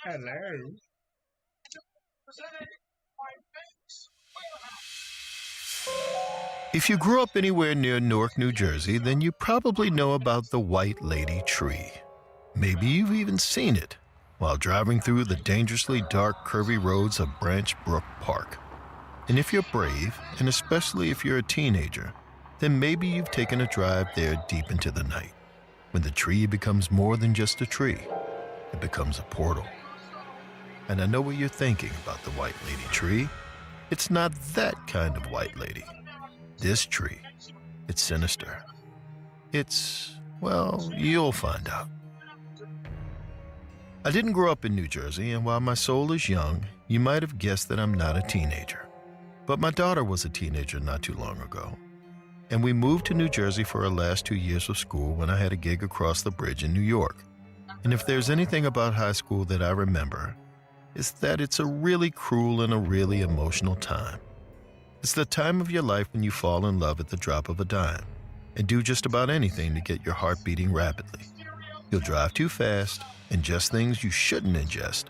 Hello. If you grew up anywhere near Newark, New Jersey, then you probably know about the White Lady tree. Maybe you've even seen it while driving through the dangerously dark, curvy roads of Branch Brook Park. And if you're brave, and especially if you're a teenager, then maybe you've taken a drive there deep into the night, when the tree becomes more than just a tree. It becomes a portal. And I know what you're thinking about the White Lady tree. It's not that kind of White Lady. This tree, it's sinister. Well, you'll find out. I didn't grow up in New Jersey, and while my soul is young, you might have guessed that I'm not a teenager. But my daughter was a teenager not too long ago. And we moved to New Jersey for our last 2 years of school when I had a gig across the bridge in New York. And if there's anything about high school that I remember, it's that it's a really cruel and a really emotional time. It's the time of your life when you fall in love at the drop of a dime and do just about anything to get your heart beating rapidly. You'll drive too fast, ingest things you shouldn't ingest,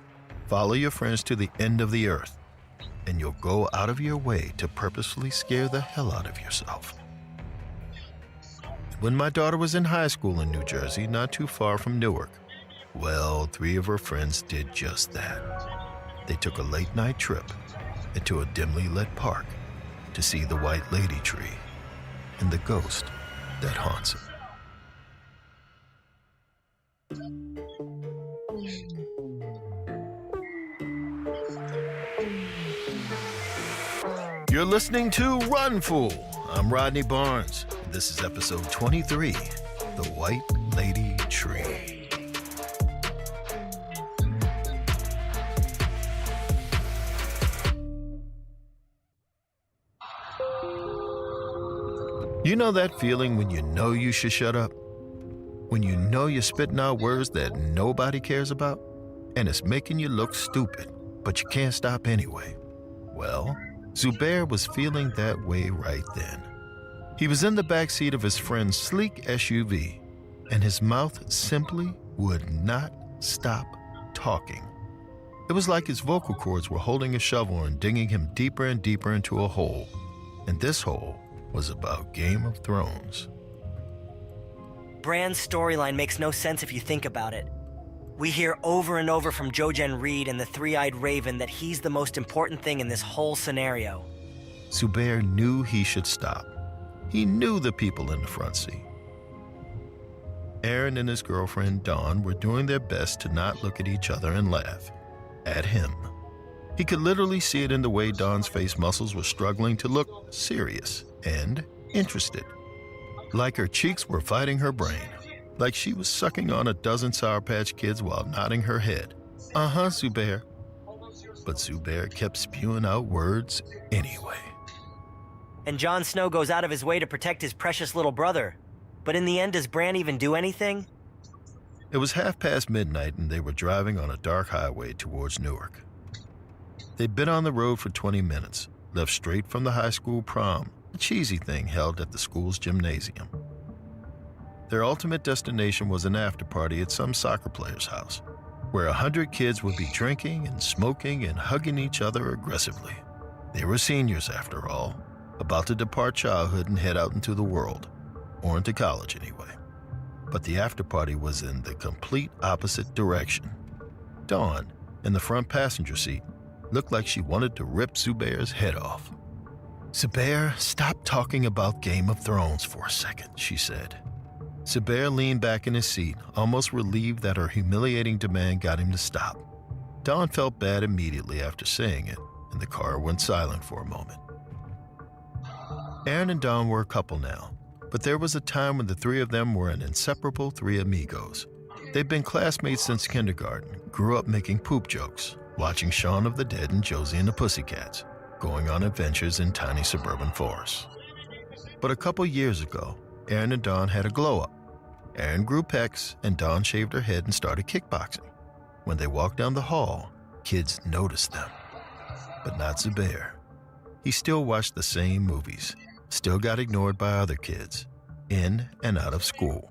follow your friends to the end of the earth, and you'll go out of your way to purposefully scare the hell out of yourself. When my daughter was in high school in New Jersey, not too far from Newark, well, 3 of her friends did just that. They took a late-night trip into a dimly lit park to see the White Lady tree and the ghost that haunts it. You're listening to Run Fool. I'm Rodney Barnes. And this is episode 23, The White Lady Tree. You know that feeling when you know you should shut up? When you know you're spitting out words that nobody cares about? And it's making you look stupid, but you can't stop anyway. Well, Zubair was feeling that way right then. He was in the backseat of his friend's sleek SUV, and his mouth simply would not stop talking. It was like his vocal cords were holding a shovel and digging him deeper and deeper into a hole. And this hole was about Game of Thrones. Bran's storyline makes no sense if you think about it. We hear over and over from Jojen Reed and the Three-Eyed Raven that he's the most important thing in this whole scenario. Zubair knew he should stop. He knew the people in the front seat. Aaron and his girlfriend Dawn were doing their best to not look at each other and laugh. At him. He could literally see it in the way Dawn's face muscles were struggling to look serious and interested. Like her cheeks were fighting her brain. Like she was sucking on a dozen Sour Patch Kids while nodding her head. Uh-huh, Zubair. But Zubair kept spewing out words anyway. And Jon Snow goes out of his way to protect his precious little brother. But in the end, does Bran even do anything? It was midnight and they were driving on a dark highway towards Newark. They'd been on the road for 20 minutes, left straight from the high school prom, a cheesy thing held at the school's gymnasium. Their ultimate destination was an after-party at some soccer player's house, where 100 kids would be drinking and smoking and hugging each other aggressively. They were seniors, after all, about to depart childhood and head out into the world, or into college anyway. But the after-party was in the complete opposite direction. Dawn, in the front passenger seat, looked like she wanted to rip Zubair's head off. Zubair, stop talking about Game of Thrones for a second, she said. Zubair leaned back in his seat, almost relieved that her humiliating demand got him to stop. Dawn felt bad immediately after saying it, and the car went silent for a moment. Aaron and Dawn were a couple now, but there was a time when the three of them were an inseparable three amigos. They'd been classmates since kindergarten, grew up making poop jokes, watching Shaun of the Dead and Josie and the Pussycats, going on adventures in tiny suburban forests. But a couple years ago, Aaron and Dawn had a glow-up. Aaron grew pecs, and Dawn shaved her head and started kickboxing. When they walked down the hall, kids noticed them. But not Zubair. He still watched the same movies, still got ignored by other kids, in and out of school.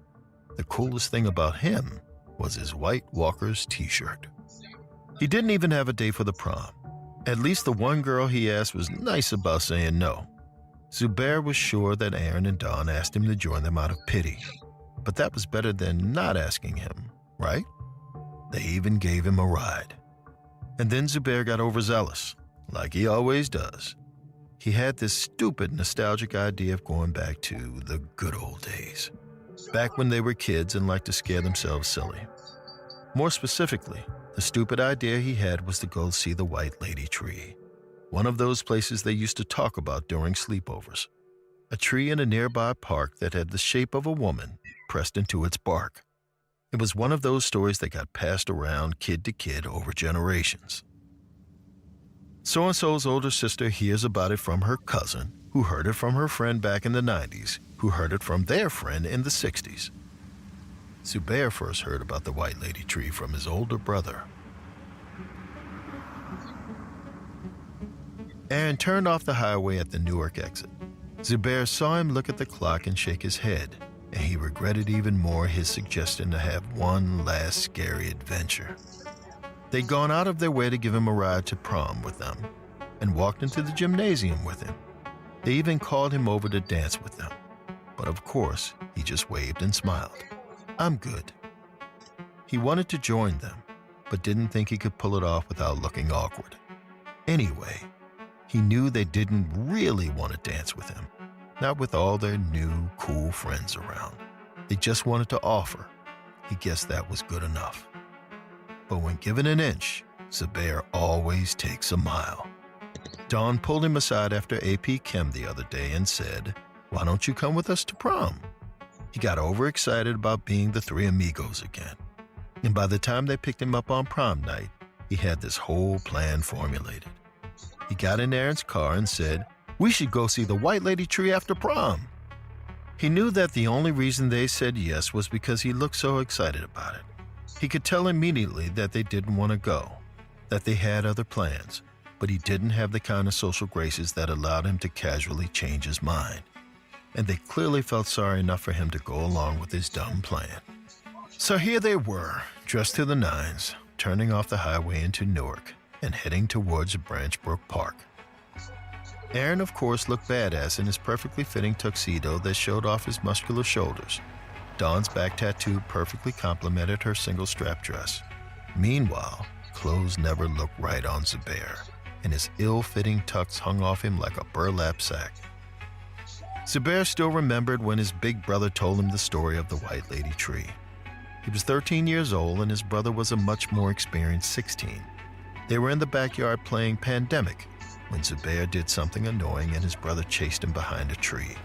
The coolest thing about him was his White Walker's t-shirt. He didn't even have a date for the prom. At least the one girl he asked was nice about saying no. Zubair was sure that Aaron and Dawn asked him to join them out of pity. But that was better than not asking him, right? They even gave him a ride. And then Zubair got overzealous, like he always does. He had this stupid nostalgic idea of going back to the good old days, back when they were kids and liked to scare themselves silly. More specifically, the stupid idea he had was to go see the White Lady Tree, one of those places they used to talk about during sleepovers. A tree in a nearby park that had the shape of a woman pressed into its bark. It was one of those stories that got passed around kid to kid over generations. So-and-so's older sister hears about it from her cousin, who heard it from her friend back in the 90s, who heard it from their friend in the 60s. Zubair first heard about the White Lady Tree from his older brother. Aaron turned off the highway at the Newark exit. Zubair saw him look at the clock and shake his head, and he regretted even more his suggestion to have one last scary adventure. They'd gone out of their way to give him a ride to prom with them and walked into the gymnasium with him. They even called him over to dance with them. But of course, he just waved and smiled. "I'm good." He wanted to join them, but didn't think he could pull it off without looking awkward. Anyway, he knew they didn't really want to dance with him, not with all their new, cool friends around. They just wanted to offer. He guessed that was good enough. But when given an inch, Zubair always takes a mile. Dawn pulled him aside after AP Chem the other day and said, "Why don't you come with us to prom?" He got overexcited about being the three amigos again. And by the time they picked him up on prom night, he had this whole plan formulated. He got in Aaron's car and said, "We should go see the White Lady Tree after prom." He knew that the only reason they said yes was because he looked so excited about it. He could tell immediately that they didn't want to go, that they had other plans, but he didn't have the kind of social graces that allowed him to casually change his mind. And they clearly felt sorry enough for him to go along with his dumb plan. So here they were, dressed to the nines, turning off the highway into Newark and heading towards Branch Brook Park. Aaron, of course, looked badass in his perfectly fitting tuxedo that showed off his muscular shoulders. Dawn's back tattoo perfectly complemented her single-strap dress. Meanwhile, clothes never looked right on Zubair, and his ill-fitting tux hung off him like a burlap sack. Zubair still remembered when his big brother told him the story of the White Lady Tree. He was 13 years old and his brother was a much more experienced 16. They were in the backyard playing Pandemic when Zubair did something annoying and his brother chased him behind a tree.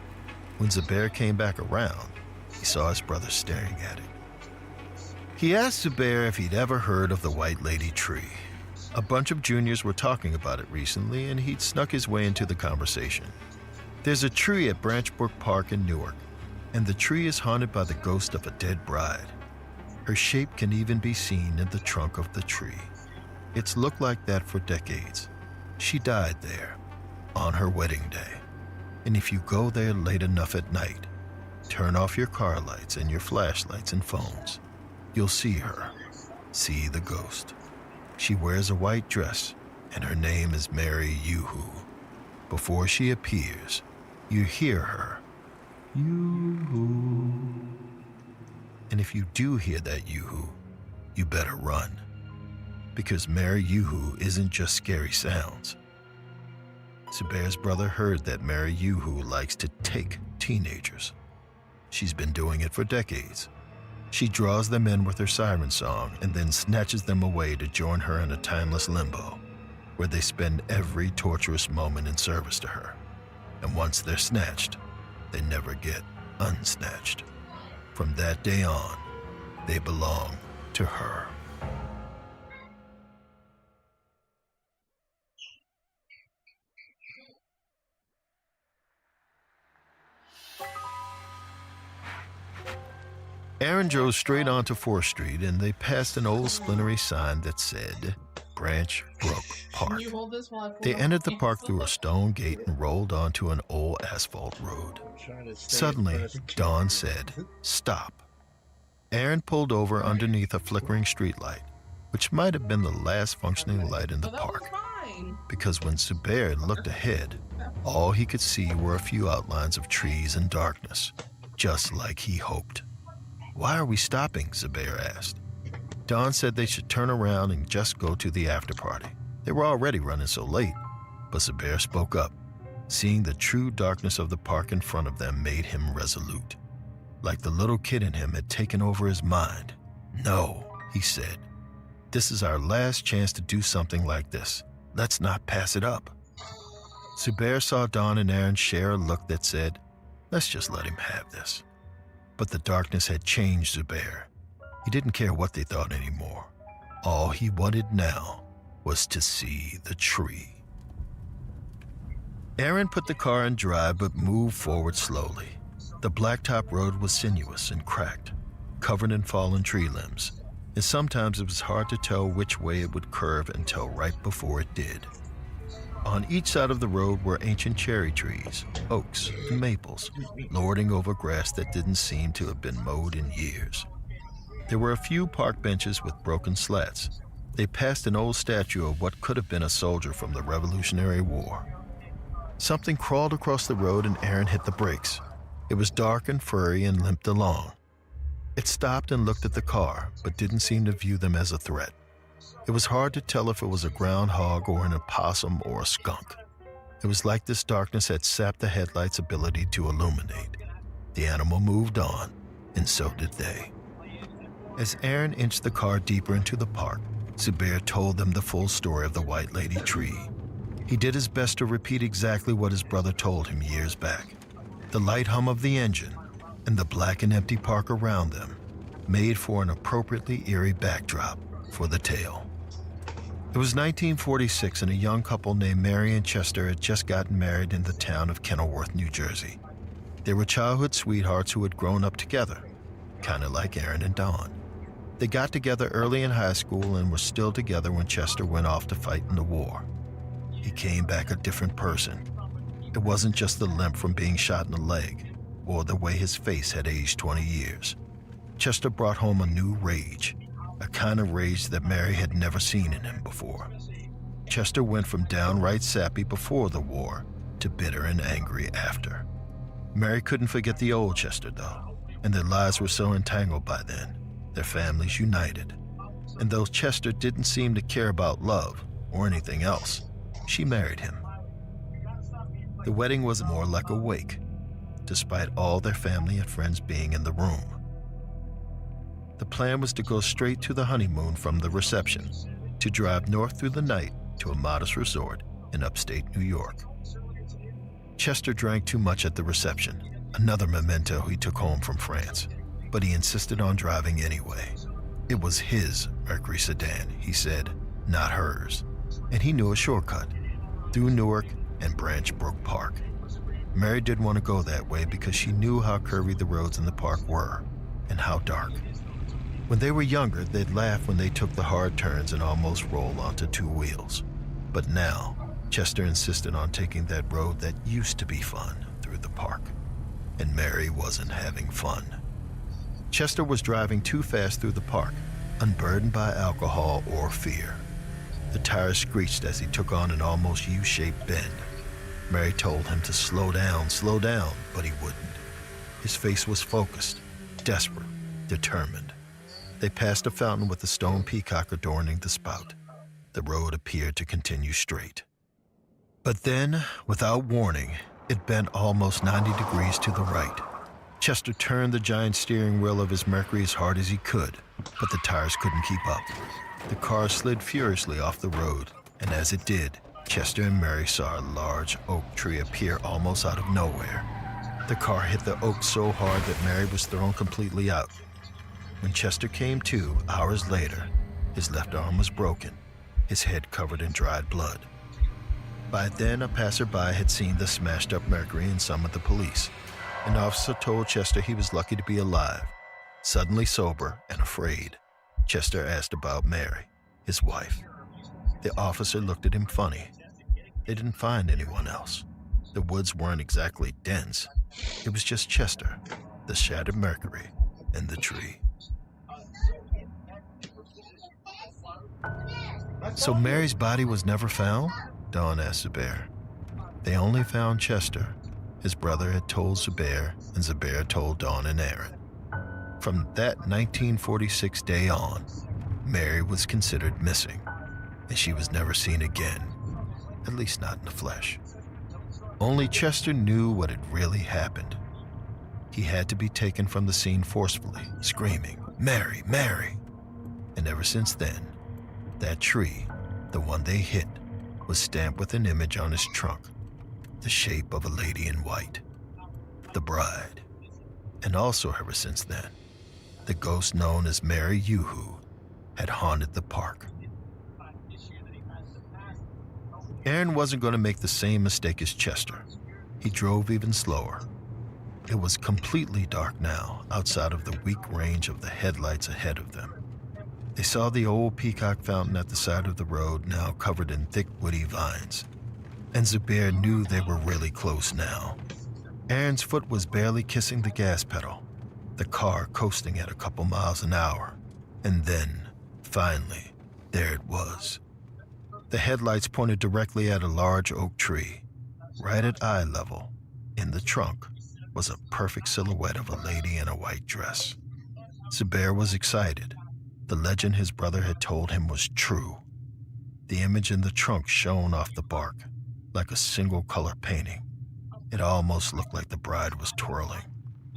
When Zubair came back around, he saw his brother staring at it. He asked Zubair if he'd ever heard of the White Lady Tree. A bunch of juniors were talking about it recently and he'd snuck his way into the conversation. There's a tree at Branch Brook Park in Newark, and the tree is haunted by the ghost of a dead bride. Her shape can even be seen in the trunk of the tree. It's looked like that for decades. She died there, on her wedding day. And if you go there late enough at night, turn off your car lights and your flashlights and phones, you'll see her, see the ghost. She wears a white dress, and her name is Mary Yoo-hoo. Before she appears, you hear her, Yoo-hoo. And if you do hear that Yoo-hoo, you better run. Because Mary Yoo-hoo isn't just scary sounds. Zubair's brother heard that Mary Yoo-hoo likes to take teenagers. She's been doing it for decades. She draws them in with her siren song and then snatches them away to join her in a timeless limbo, where they spend every torturous moment in service to her. And once they're snatched, they never get unsnatched. From that day on, they belong to her. Aaron drove straight onto 4th Street and they passed an old splintery sign that said Branch Brook Park. They entered the park through a stone gate and rolled onto an old asphalt road. Suddenly, Dawn said, "Stop." Aaron pulled over underneath a flickering streetlight, which might have been the last functioning light in the park. Because when Zubair looked ahead, all he could see were a few outlines of trees and darkness, just like he hoped. "Why are we stopping?" Zubair asked. Dawn said they should turn around and just go to the after party. They were already running so late, but Zubair spoke up. Seeing the true darkness of the park in front of them made him resolute. Like the little kid in him had taken over his mind. "No," he said. "This is our last chance to do something like this. Let's not pass it up." Zubair saw Dawn and Aaron share a look that said, "Let's just let him have this." But the darkness had changed Zubair. He didn't care what they thought anymore. All he wanted now was to see the tree. Aaron put the car in drive but moved forward slowly. The blacktop road was sinuous and cracked, covered in fallen tree limbs, and sometimes it was hard to tell which way it would curve until right before it did. On each side of the road were ancient cherry trees, oaks, and maples, lording over grass that didn't seem to have been mowed in years. There were a few park benches with broken slats. They passed an old statue of what could have been a soldier from the Revolutionary War. Something crawled across the road and Aaron hit the brakes. It was dark and furry and limped along. It stopped and looked at the car, but didn't seem to view them as a threat. It was hard to tell if it was a groundhog or an opossum or a skunk. It was like this darkness had sapped the headlight's ability to illuminate. The animal moved on, and so did they. As Aaron inched the car deeper into the park, Zubair told them the full story of the White Lady tree. He did his best to repeat exactly what his brother told him years back. The light hum of the engine and the black and empty park around them made for an appropriately eerie backdrop for the tale. It was 1946 and a young couple named Mary and Chester had just gotten married in the town of Kenilworth, New Jersey. They were childhood sweethearts who had grown up together, kind of like Aaron and Dawn. They got together early in high school and were still together when Chester went off to fight in the war. He came back a different person. It wasn't just the limp from being shot in the leg, or the way his face had aged 20 years. Chester brought home a new rage, a kind of rage that Mary had never seen in him before. Chester went from downright sappy before the war to bitter and angry after. Mary couldn't forget the old Chester, though, and their lives were so entangled by then, their families united. And though Chester didn't seem to care about love or anything else, she married him. The wedding was more like a wake, despite all their family and friends being in the room. The plan was to go straight to the honeymoon from the reception, to drive north through the night to a modest resort in upstate New York. Chester drank too much at the reception, another memento he took home from France, but he insisted on driving anyway. It was his Mercury sedan, he said, not hers, and he knew a shortcut, through Newark and Branch Brook Park. Mary didn't want to go that way because she knew how curvy the roads in the park were, and how dark. When they were younger, they'd laugh when they took the hard turns and almost roll onto two wheels. But now, Chester insisted on taking that road that used to be fun through the park, and Mary wasn't having fun. Chester was driving too fast through the park, unburdened by alcohol or fear. The tires screeched as he took on an almost U-shaped bend. Mary told him to slow down, but he wouldn't. His face was focused, desperate, determined. They passed a fountain with a stone peacock adorning the spout. The road appeared to continue straight. But then, without warning, it bent almost 90 degrees to the right. Chester turned the giant steering wheel of his Mercury as hard as he could, but the tires couldn't keep up. The car slid furiously off the road, and as it did, Chester and Mary saw a large oak tree appear almost out of nowhere. The car hit the oak so hard that Mary was thrown completely out. When Chester came to, hours later, his left arm was broken, his head covered in dried blood. By then, a passerby had seen the smashed-up Mercury and summoned the police. An officer told Chester he was lucky to be alive. Suddenly sober and afraid, Chester asked about Mary, his wife. The officer looked at him funny. They didn't find anyone else. The woods weren't exactly dense. It was just Chester, the shattered Mercury, and the tree. So Mary's body was never found? Dawn asked Zubair. They only found Chester. His brother had told Zubair, and Zubair told Dawn and Aaron. From that 1946 day on, Mary was considered missing, and she was never seen again, at least not in the flesh. Only Chester knew what had really happened. He had to be taken from the scene forcefully, screaming, "Mary, Mary!" And ever since then, that tree, the one they hit, was stamped with an image on his trunk, the shape of a lady in white, the bride. And also ever since then, the ghost known as Mary Yoo-hoo had haunted the park. Aaron wasn't going to make the same mistake as Chester. He drove even slower. It was completely dark now, outside of the weak range of the headlights ahead of them. They saw the old peacock fountain at the side of the road, now covered in thick woody vines. And Zubair knew they were really close now. Aaron's foot was barely kissing the gas pedal, the car coasting at a couple miles an hour. And then, finally, there it was. The headlights pointed directly at a large oak tree. Right at eye level, in the trunk, was a perfect silhouette of a lady in a white dress. Zubair was excited. The legend his brother had told him was true. The image in the trunk shone off the bark, like a single-color painting. It almost looked like the bride was twirling,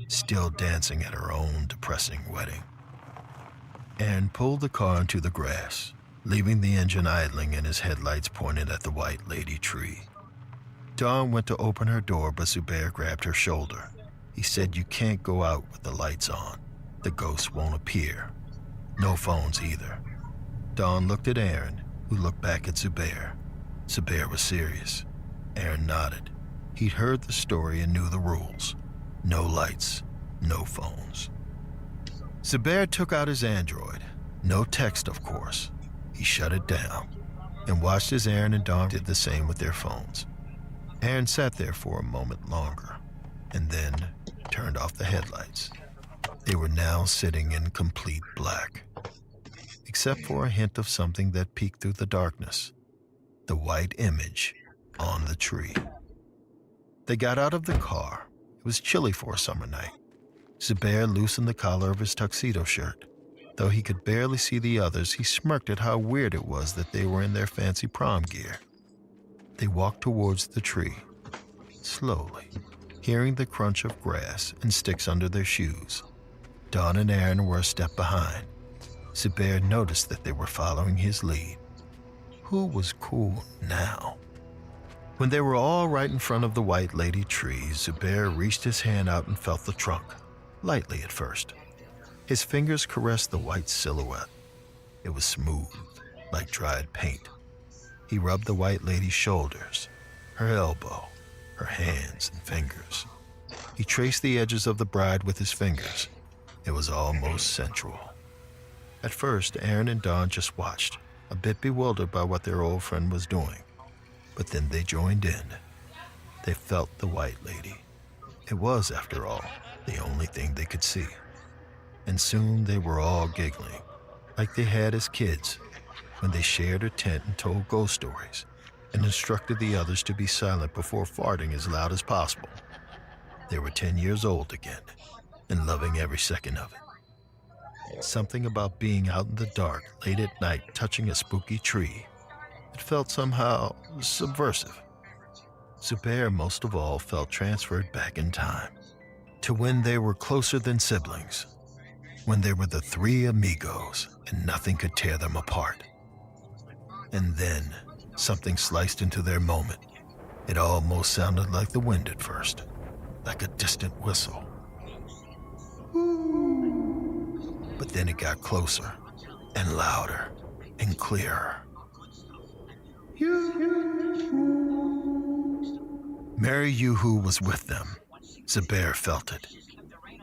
still dancing at her own depressing wedding. Aaron pulled the car into the grass, leaving the engine idling and his headlights pointed at the white lady tree. Dawn went to open her door, but Zubair grabbed her shoulder. He said, "You can't go out with the lights on. The ghost won't appear. No phones either." Dawn looked at Aaron, who looked back at Zubair. Zubair was serious. Aaron nodded. He'd heard the story and knew the rules. No lights, no phones. Zubair took out his Android. No text, of course. He shut it down and watched as Aaron and Dawn did the same with their phones. Aaron sat there for a moment longer and then turned off the headlights. They were now sitting in complete black, except for a hint of something that peeked through the darkness, the white image on the tree. They got out of the car. It was chilly for a summer night. Zubair loosened the collar of his tuxedo shirt. Though he could barely see the others, he smirked at how weird it was that they were in their fancy prom gear. They walked towards the tree, slowly, hearing the crunch of grass and sticks under their shoes. Dawn and Aaron were a step behind. Zubair noticed that they were following his lead. Who was cool now? When they were all right in front of the white lady tree, Zubair reached his hand out and felt the trunk, lightly at first. His fingers caressed the white silhouette. It was smooth, like dried paint. He rubbed the white lady's shoulders, her elbow, her hands and fingers. He traced the edges of the bride with his fingers. It was almost sensual. At first, Aaron and Dawn just watched, a bit bewildered by what their old friend was doing. But then they joined in. They felt the white lady. It was, after all, the only thing they could see. And soon they were all giggling, like they had as kids, when they shared a tent and told ghost stories, and instructed the others to be silent before farting as loud as possible. They were 10 years old again, and loving every second of it. Something about being out in the dark, late at night, touching a spooky tree. It felt somehow subversive. Zubair, most of all, felt transferred back in time, to when they were closer than siblings, when they were the three amigos and nothing could tear them apart. And then something sliced into their moment. It almost sounded like the wind at first, like a distant whistle. But then it got closer and louder and clearer. Mary Yoo-hoo was with them. Zubair felt it.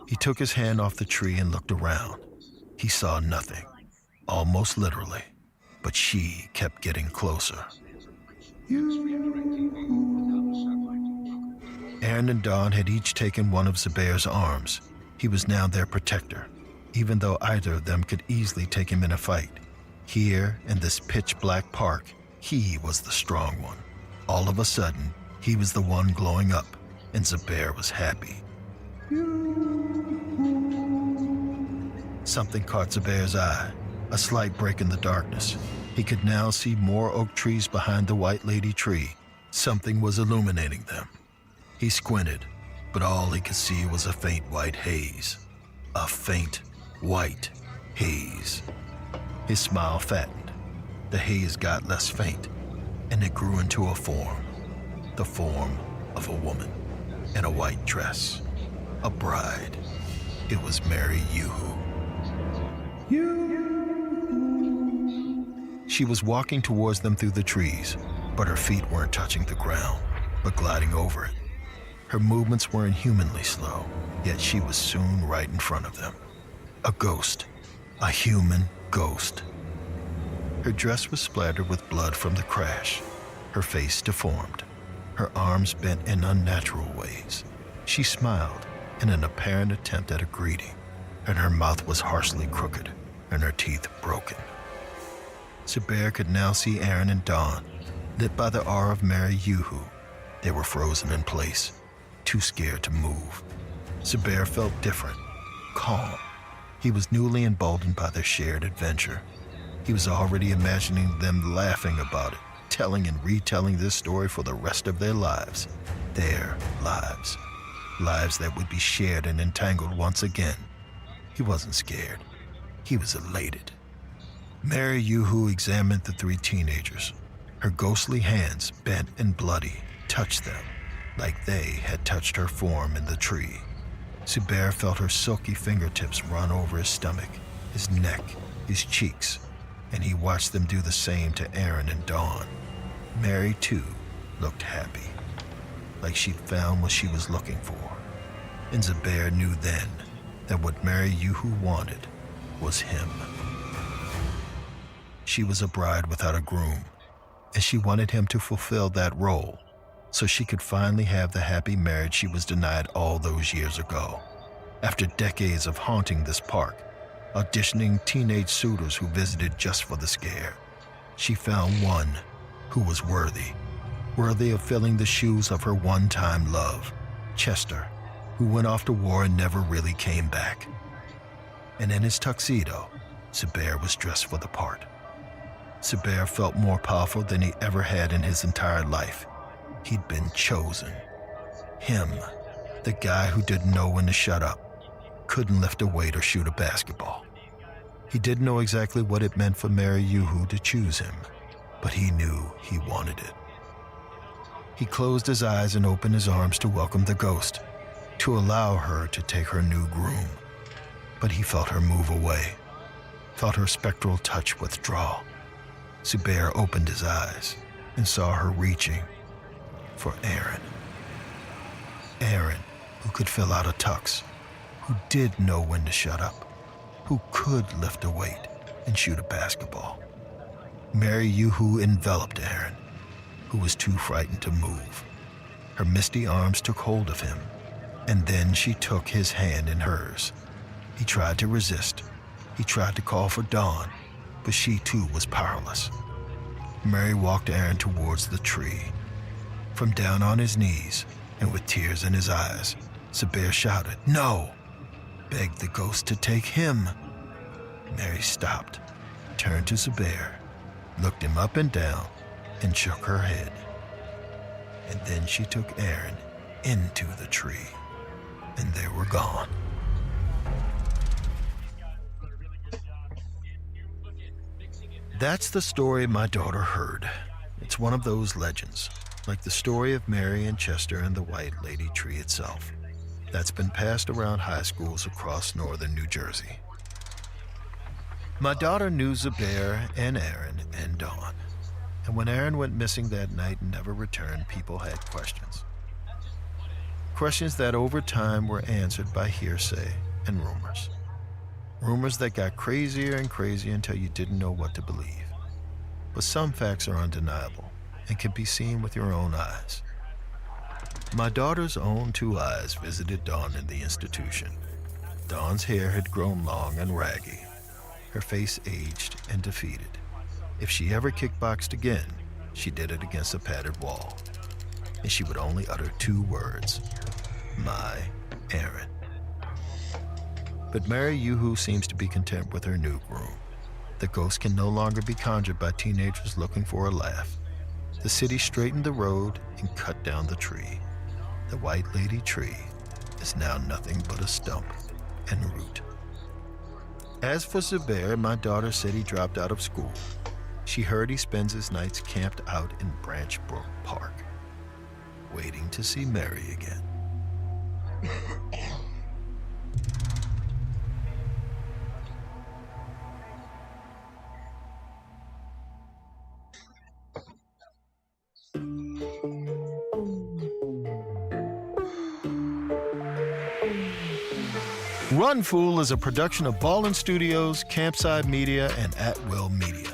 He took his hand off the tree and looked around. He saw nothing, almost literally, but she kept getting closer. Aaron and Dawn had each taken one of Zubair's arms. He was now their protector, even though either of them could easily take him in a fight. Here, in this pitch-black park, he was the strong one. All of a sudden, he was the one glowing up, and Zubair was happy. Something caught Zubair's eye, a slight break in the darkness. He could now see more oak trees behind the White Lady tree. Something was illuminating them. He squinted, but all he could see was a faint white haze. A faint white haze. His smile fattened. The haze got less faint, and it grew into a form. The form of a woman in a white dress. A bride. It was Mary Yuhu. She was walking towards them through the trees, but her feet weren't touching the ground, but gliding over it. Her movements were inhumanly slow, yet she was soon right in front of them. A ghost. A human ghost. Her dress was splattered with blood from the crash, her face deformed, her arms bent in unnatural ways. She smiled in an apparent attempt at a greeting, and her mouth was harshly crooked and her teeth broken. Zubair could now see Aaron and Dawn, lit by the aura of Mary Yuhu. They were frozen in place, too scared to move. Zubair felt different, calm. He was newly emboldened by their shared adventure. He was already imagining them laughing about it, telling and retelling this story for the rest of their lives. Their lives. Lives that would be shared and entangled once again. He wasn't scared. He was elated. Mary Yuhu examined the three teenagers. Her ghostly hands, bent and bloody, touched them, like they had touched her form in the tree. Zubair felt her silky fingertips run over his stomach, his neck, his cheeks, and he watched them do the same to Aaron and Dawn. Mary, too, looked happy, like she'd found what she was looking for. And Zubair knew then that what Mary Yuhu wanted was him. She was a bride without a groom, and she wanted him to fulfill that role so she could finally have the happy marriage she was denied all those years ago. After decades of haunting this park, auditioning teenage suitors who visited just for the scare, she found one who was worthy of filling the shoes of her one-time love, Chester, who went off to war and never really came back. And in his tuxedo, Zubair was dressed for the part. Zubair felt more powerful than he ever had in his entire life. He'd been chosen. Him, the guy who didn't know when to shut up, couldn't lift a weight or shoot a basketball. He didn't know exactly what it meant for Mary Yuhu to choose him, but he knew he wanted it. He closed his eyes and opened his arms to welcome the ghost, to allow her to take her new groom. But he felt her move away, felt her spectral touch withdraw. Zubair opened his eyes and saw her reaching for Aaron. Aaron, who could fill out a tux, who did know when to shut up, who could lift a weight and shoot a basketball. Mary Yuhu enveloped Aaron, who was too frightened to move. Her misty arms took hold of him, and then she took his hand in hers. He tried to resist. He tried to call for Dawn, but she too was powerless. Mary walked Aaron towards the tree. From down on his knees, and with tears in his eyes, Zubair shouted, "No!" begged the ghost to take him. Mary stopped, turned to Zubair, looked him up and down, and shook her head. And then she took Aaron into the tree, and they were gone. That's the story my daughter heard. It's one of those legends, like the story of Mary and Chester and the White Lady tree itself, that's been passed around high schools across northern New Jersey. My daughter knew Zubair and Aaron and Dawn, and when Aaron went missing that night and never returned, people had questions. Questions that over time were answered by hearsay and rumors. Rumors that got crazier and crazier until you didn't know what to believe. But some facts are undeniable and can be seen with your own eyes. My daughter's own two eyes visited Dawn in the institution. Dawn's hair had grown long and raggy. Her face aged and defeated. If she ever kickboxed again, she did it against a padded wall. And she would only utter 2 words, "My Aaron." But Mary Yoo-hoo seems to be content with her new groom. The ghost can no longer be conjured by teenagers looking for a laugh. The city straightened the road and cut down the tree. The White Lady tree is now nothing but a stump and root. As for Zubair, my daughter said he dropped out of school. She heard he spends his nights camped out in Branch Brook Park, waiting to see Mary again. Run Fool is a production of Ballin Studios, Campside Media, and At Will Media.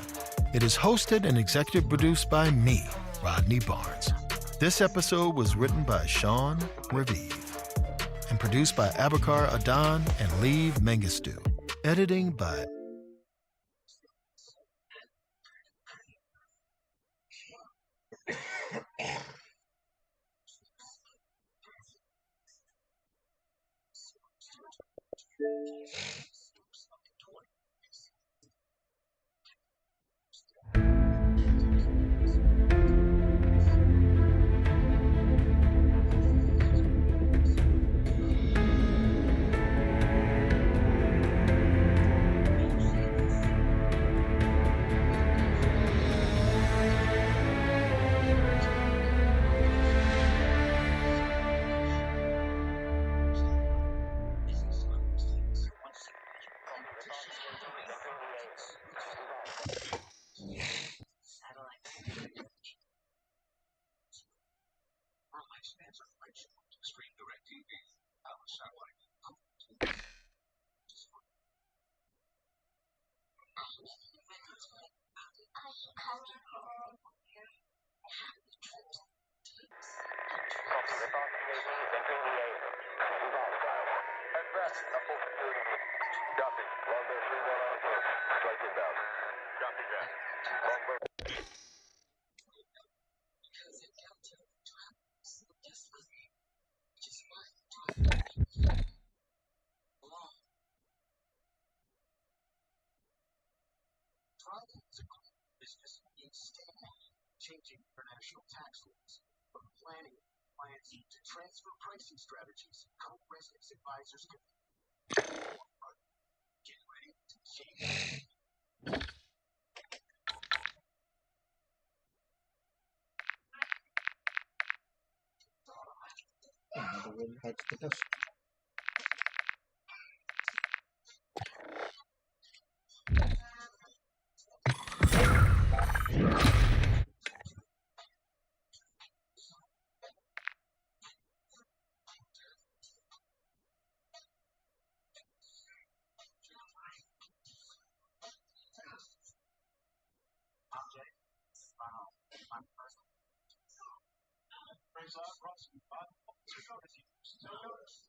It is hosted and executive produced by me, Rodney Barnes. This episode was written by Sean Raviv and produced by Abakar Adan and Leave Mengistu. Editing by changing international tax rules, from planning plans to transfer pricing strategies, co-residence advisors can get ready to change. Another one bites the dust.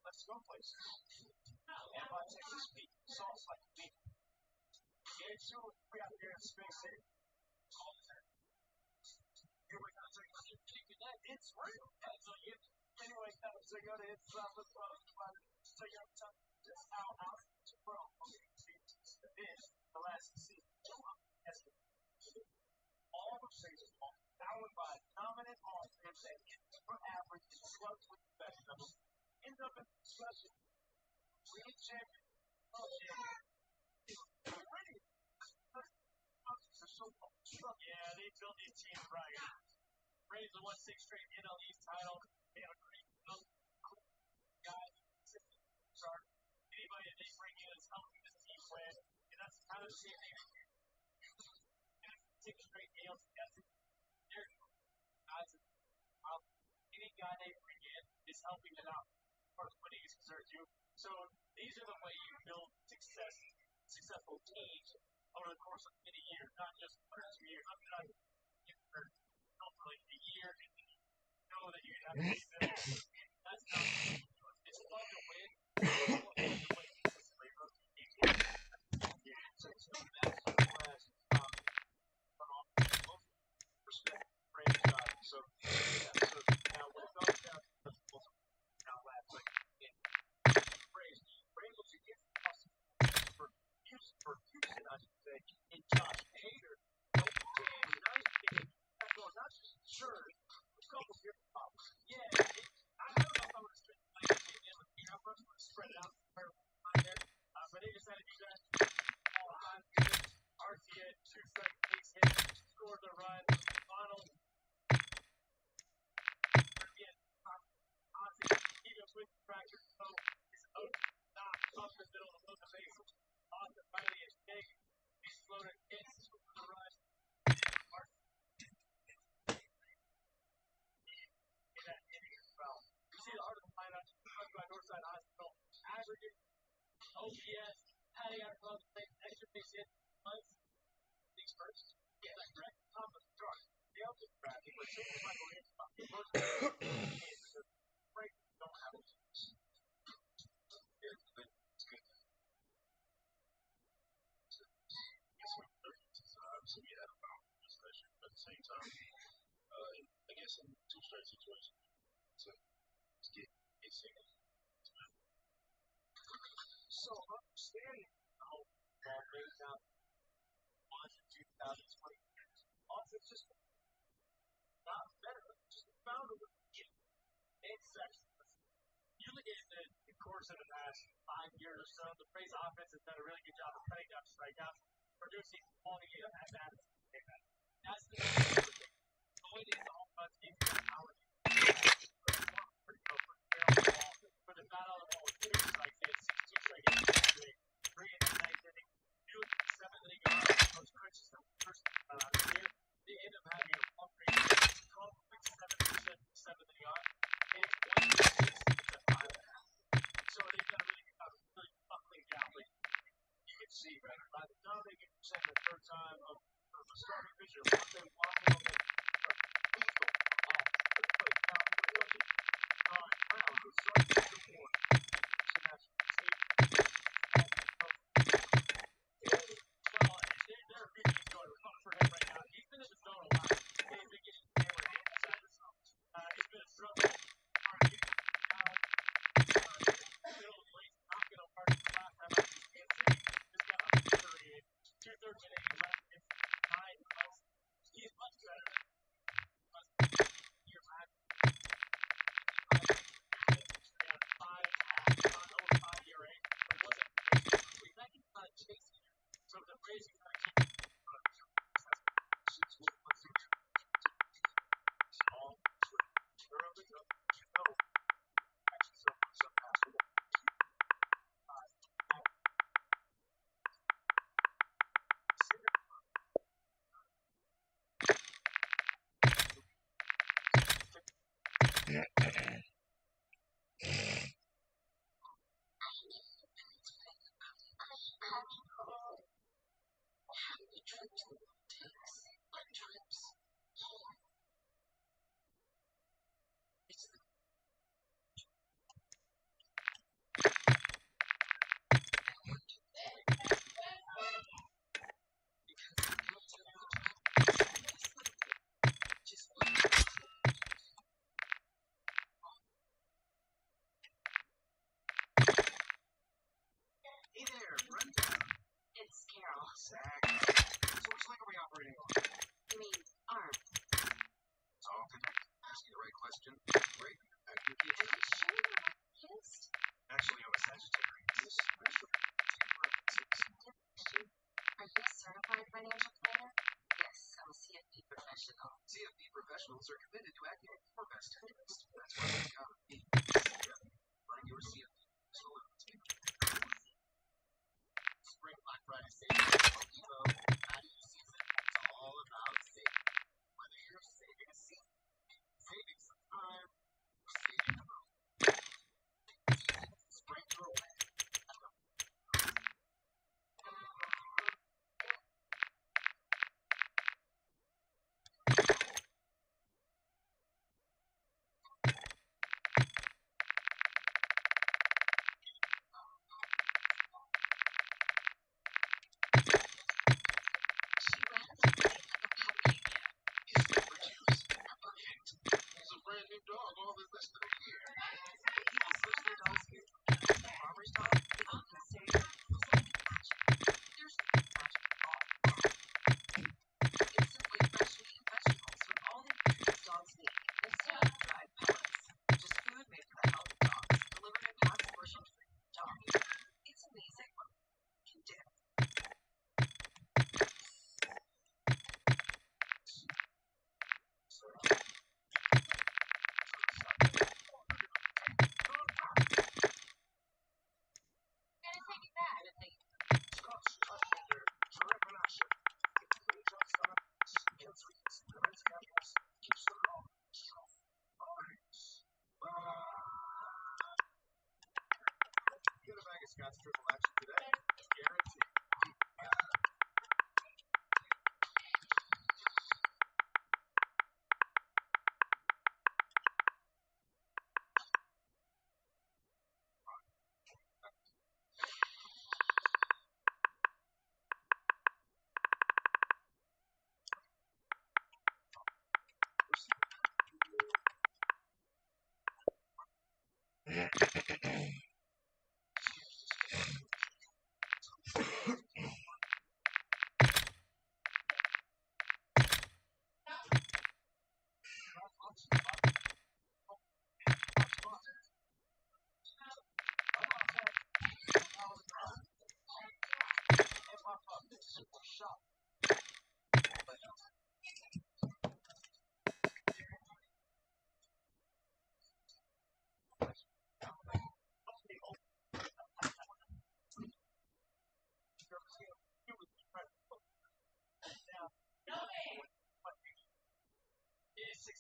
Let's go places. And by Texas Pete, sauce like me. Yeah, it's true. We out here in Space City. Here we go. It's real. Anyway, so go to his drop with so you have to just out to grow. Then the last season. All the seasons powered by dominant offense that hits for average and slugs with professionals. End up in discussion. Real champion. Yeah, they built their team right. Braves have won 6 straight NL East titles. They have a great guy. Anybody that they bring in is helping this team win. And that's kind of the same thing. 6 straight deals. They're guys. Any guy they bring in is helping it out. Or winning is concerned too. So these are the way you build successful teams over the course of many years, not just 1 or 2 years. I'm not for like a year and know that you have to be there. That's not it's fun to win. It's fun to win.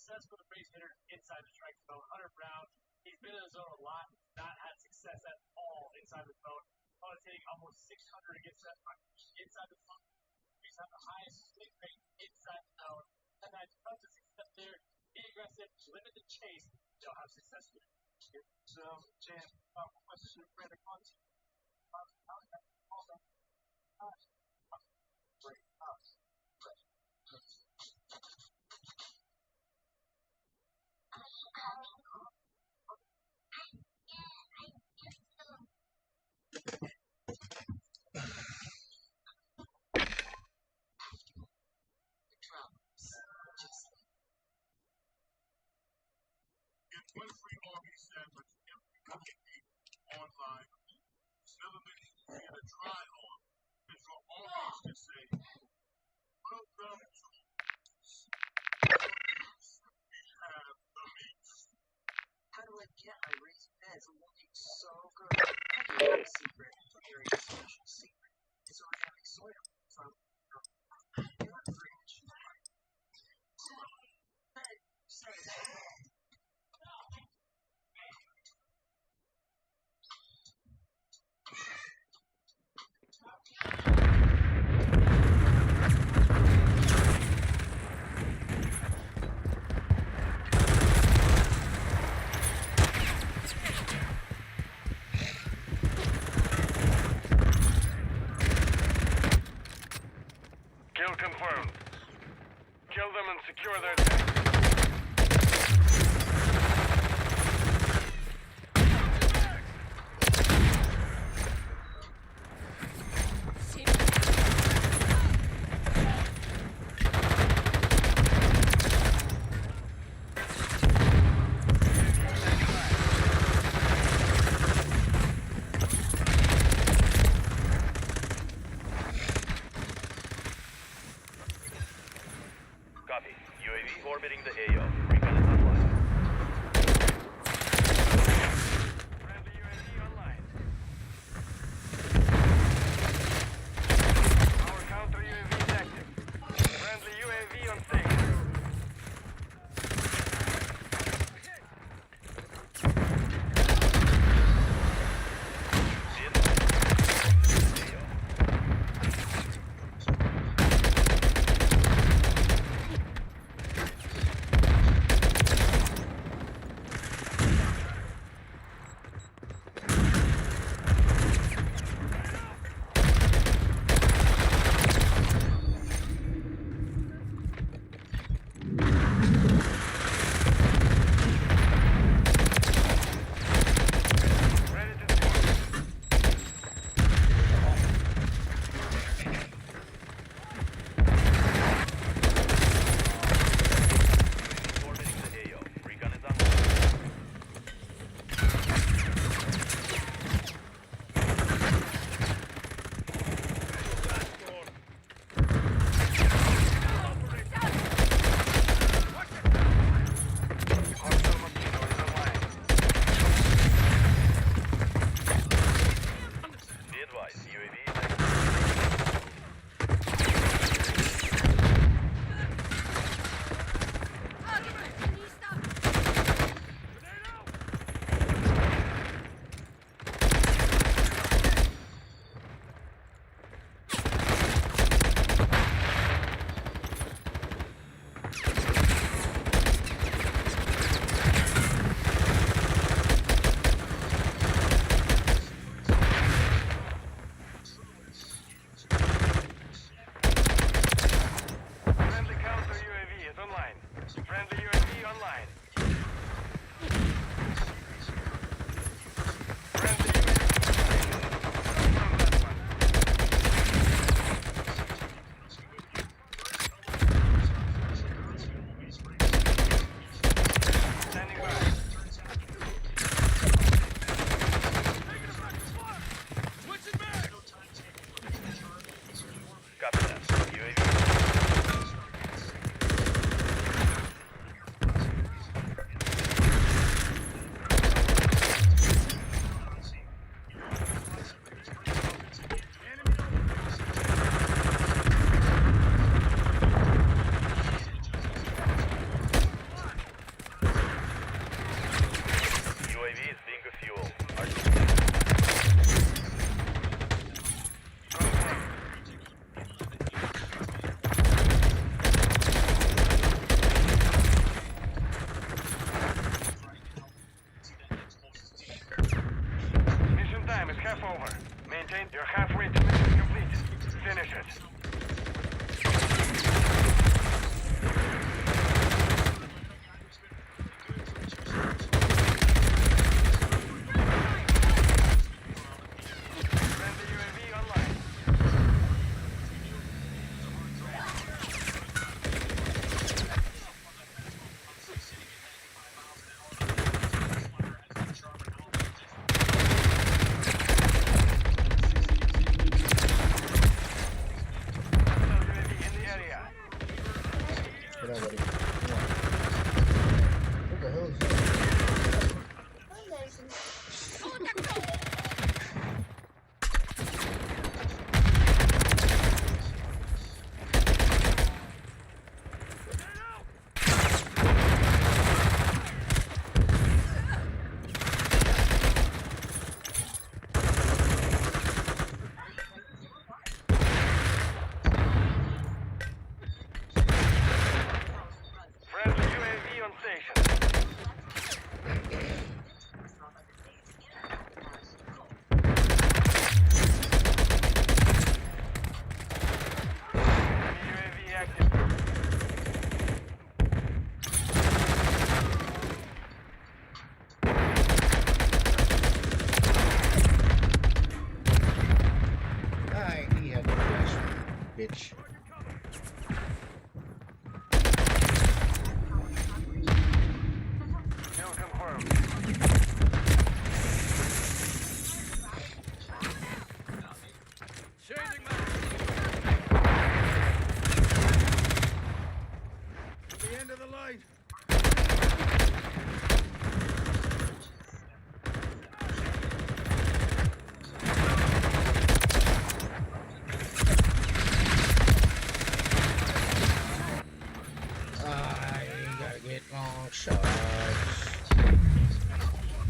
successful to raise hitters inside the strike zone. Hunter Brown, he's been in the zone a lot, not had success at all inside the zone. Opponent's hitting almost 600 against that inside the zone. He's had the highest swing rate inside the zone. And that's tons of success there. Be aggressive, limit the chase, they'll have success with it. So, Jan, question for the content. One free RV sandwich every cookie online. Never been easy to try on. And for always to say, welcome to we have the meat. How do I get my raised beds looking so good? My secret, a very special secret, is organic soy from your fridge. Kill confirmed. Kill them and secure their deck. Copy. UAV orbiting the AO. Recon is online. Friendly UAV online. Our counter UAV is active. Friendly UAV on station. hit long shots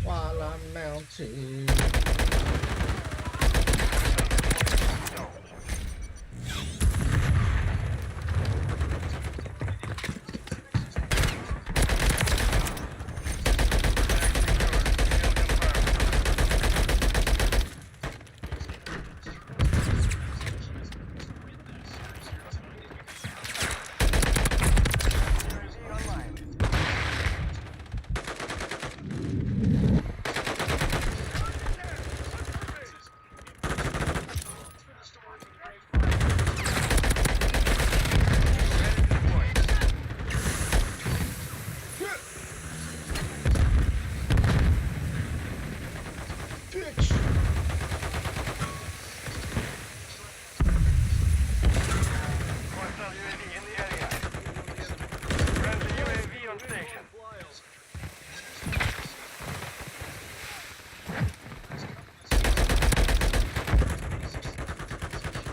while I'm mounted.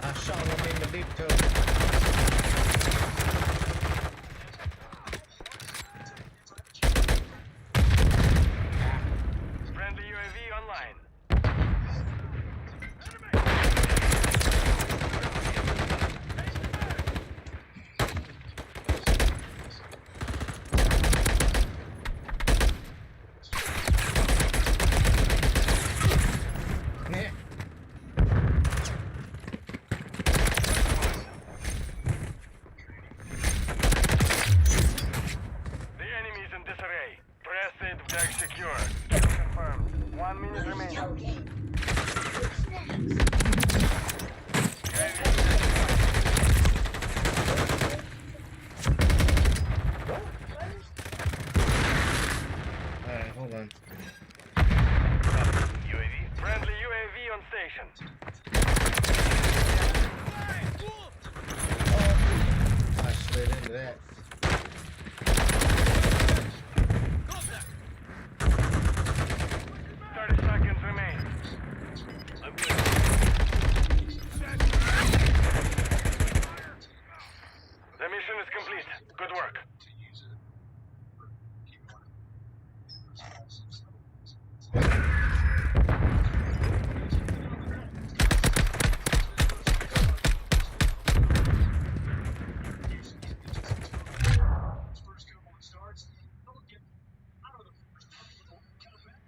I shot him in the big toe. Friendly UAV online. Yeah. The enemy is in disarray. Press it, tag secure. Confirmed. 1 minute remaining. Alright, hold on. UAV. Friendly UAV on station. I slid into that. 30 seconds remain. The mission is complete. Good work. First couple of starts, don't get out of the first couple, kind of back.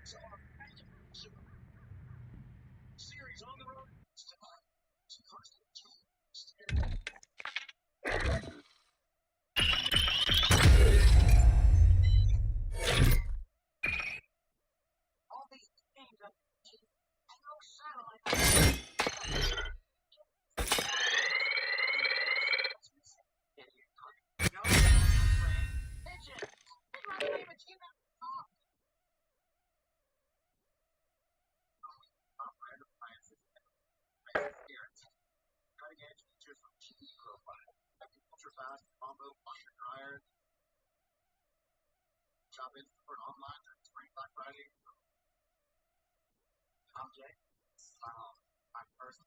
So our series on the road. All these things are no satellite. No, pigeon. That's not the name of team. Cutting edge features from GE profile. Ultra fast, combo, washer dryer. Shop in for an online spring Black Friday. Object. My first.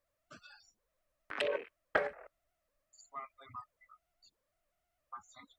This is where I play my century.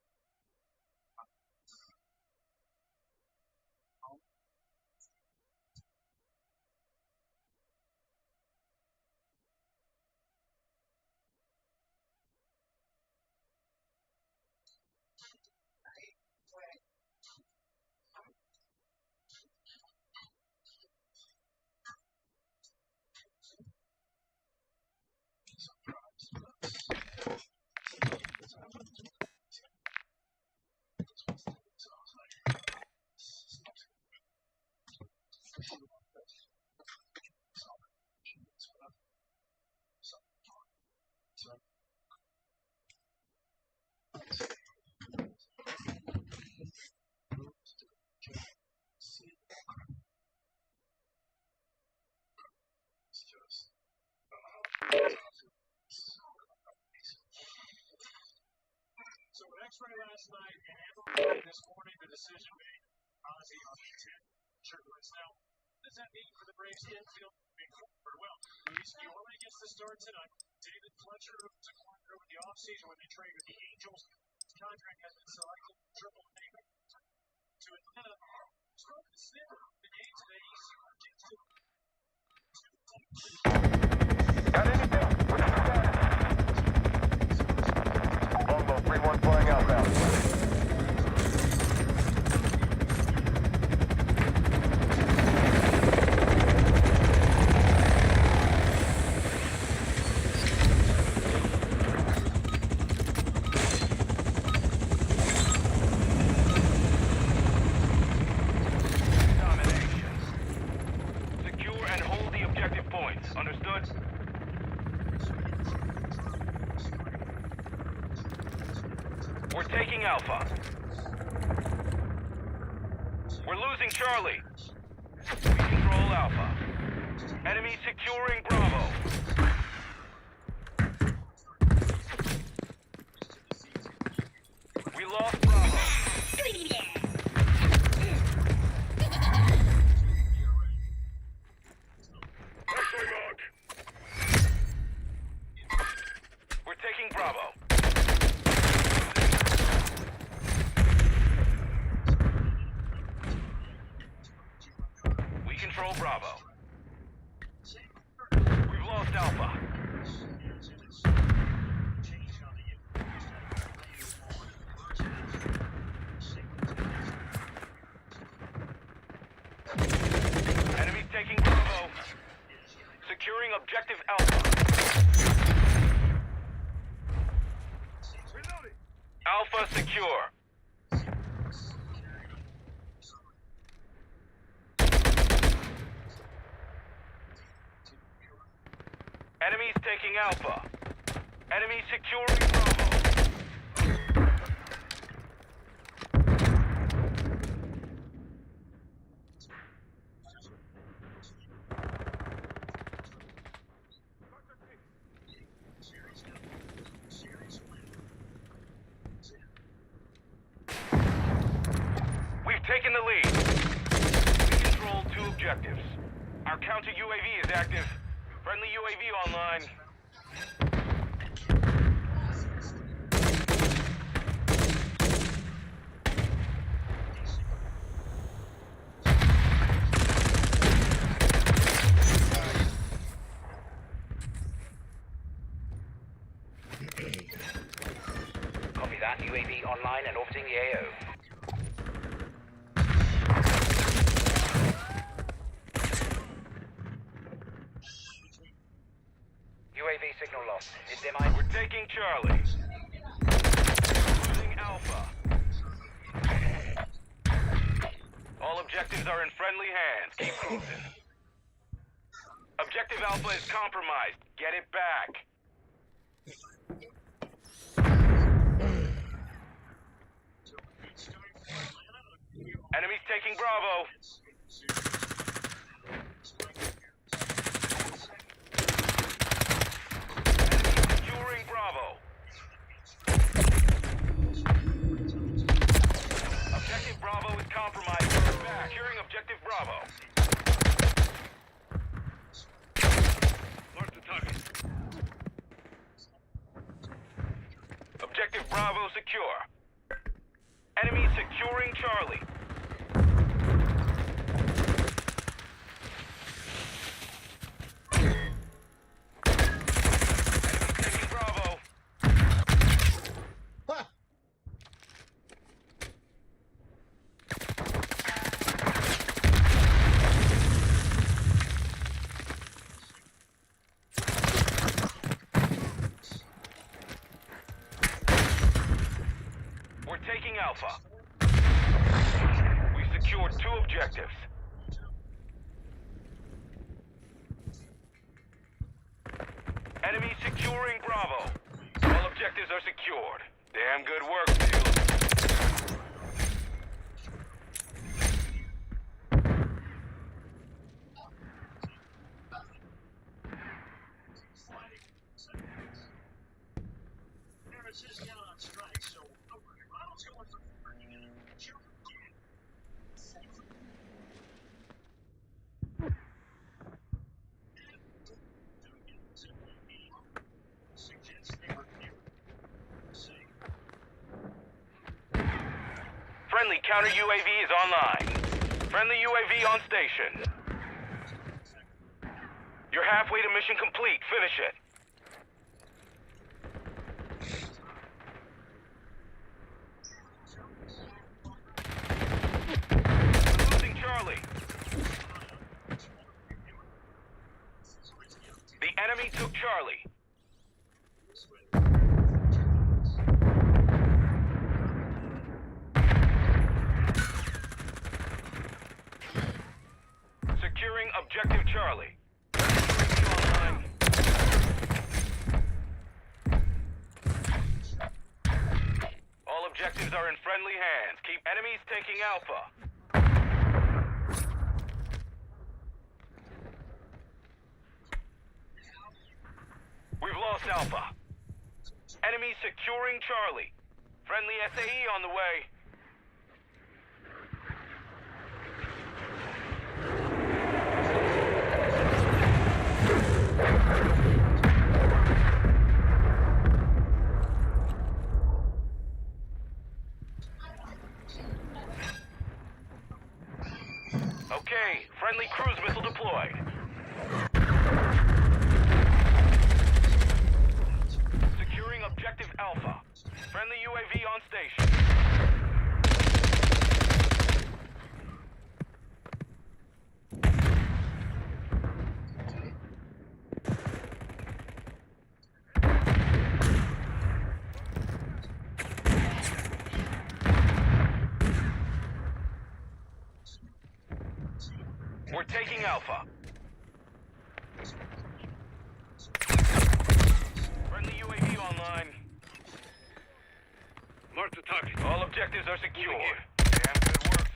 So an X-ray last night and Hamilton this morning, the decision made. Ozzy on the 10. Shirtless. Now, what does that mean for the Braves infield? Well, Luis Guillorme gets the start tonight. David Fletcher was acquired over the offseason when they traded the Angels. contract has been selected for triple payment to Atlanta. Stroke the snipper. The game today is subject to. Got anything? What's the status? Longbow 3-1 flying outbound. Understood? We're taking Alpha. We're losing Charlie. We control Alpha. Enemy securing Bravo. We lost Bravo. We're taking Bravo. We control Bravo. We've lost Alpha. Enemies taking Bravo. Securing objective Alpha. Alpha secure. Enemies taking Alpha. Enemy securing Bravo. We've taken the lead. We control 2 objectives. Our counter UAV is active. Friendly UAV online. Copy that. UAV online and orbiting the AO. UAV signal lost. Is there mine? We're taking Charlie. Losing Alpha. All objectives are in friendly hands. Keep cruising. Objective Alpha is compromised. Get it back. Enemies taking Bravo. Securing Bravo. Objective Bravo is compromised. Get it back. Securing objective Bravo. Mark the target. Objective Bravo secure. Enemy securing Charlie. Enemy taking Bravo. Ha! We're taking Alpha. We secured 2 objectives. Enemy securing Bravo. All objectives are secured. Damn good work, Field. Harris is down on strike, so Ronald's going for suggests they were safe. Friendly counter UAV is online. Friendly UAV on station. You're halfway to mission complete. Finish it. Losing Charlie. The enemy took Charlie. Securing objective Charlie. Online. All objectives are in friendly hands. Keep enemies taking Alpha. We've lost Alpha. Enemy securing Charlie. Friendly SAE on the way. Okay, friendly cruise missile deployed. Securing objective Alpha. Friendly UAV on station. We're taking Alpha. Friendly UAV online. Mark the target. All objectives are secure. Damn good work,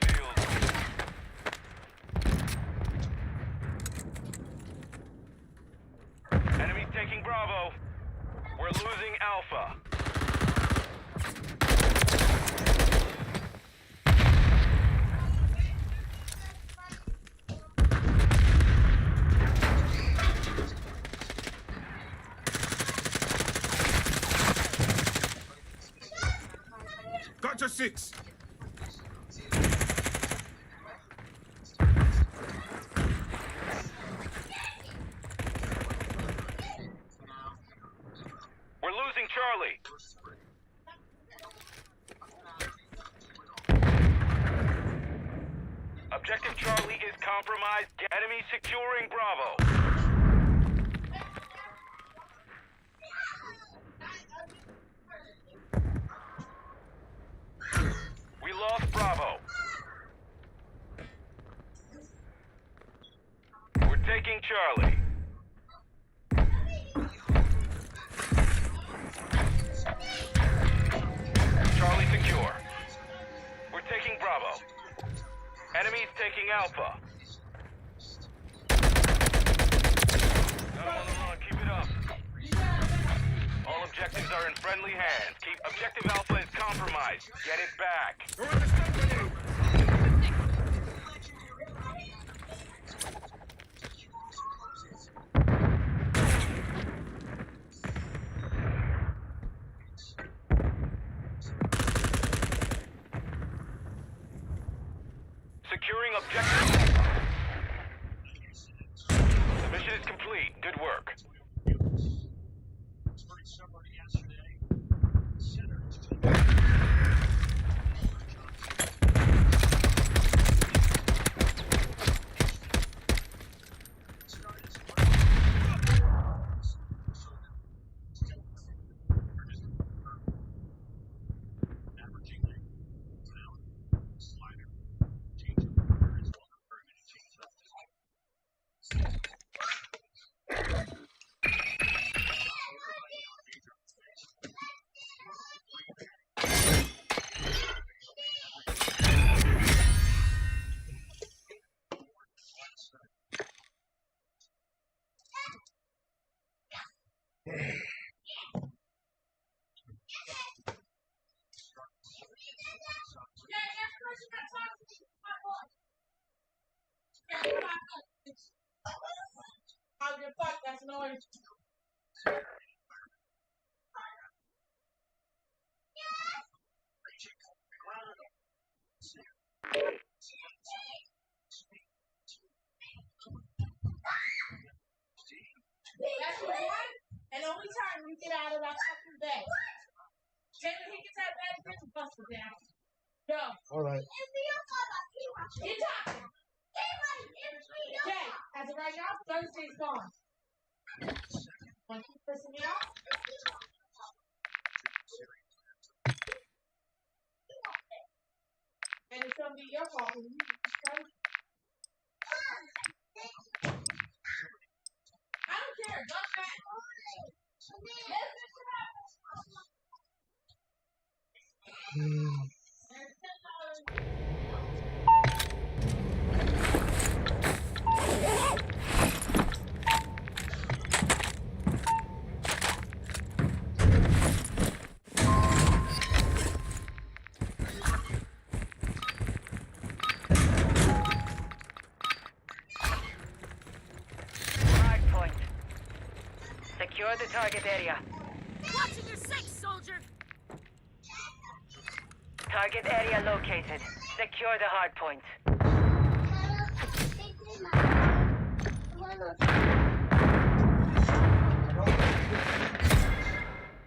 SEALs. Enemies taking Bravo. We're losing Alpha. Gotcha 6. We're losing Charlie. Objective Charlie is compromised. Enemy securing Bravo. We lost Bravo. We're taking Charlie. Charlie secure. We're taking Bravo. Enemies taking Alpha. Not on the run. Keep it up. All objectives are in friendly hands. Keep objective Alpha is compromised. Get it back. Securing objective Alpha. The mission is complete. Good work. And only time we get out of that fucking bed. Taylor, he gets out of bed and gets a buster down. Go. All right. You talking. Okay, as of right now, Thursday's gone. Want to keep pissing me off? And it's gonna be your fault. I don't care. Go back. Hardpoint. Secure the target area. Watching your six, soldier! Target area located. Secure the hardpoint.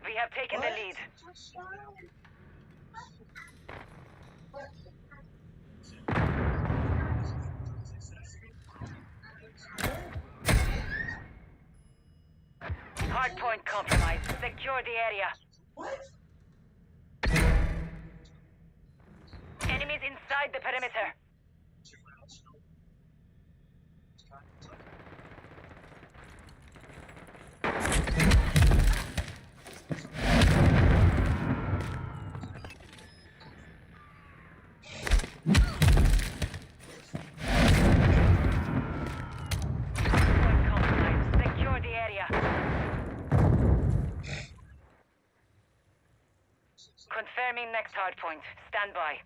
We have taken the lead. Hardpoint compromised. Secure the area. Enemies inside the perimeter. Hardpoint compromised. Secure the area. Confirming next hardpoint. Stand by.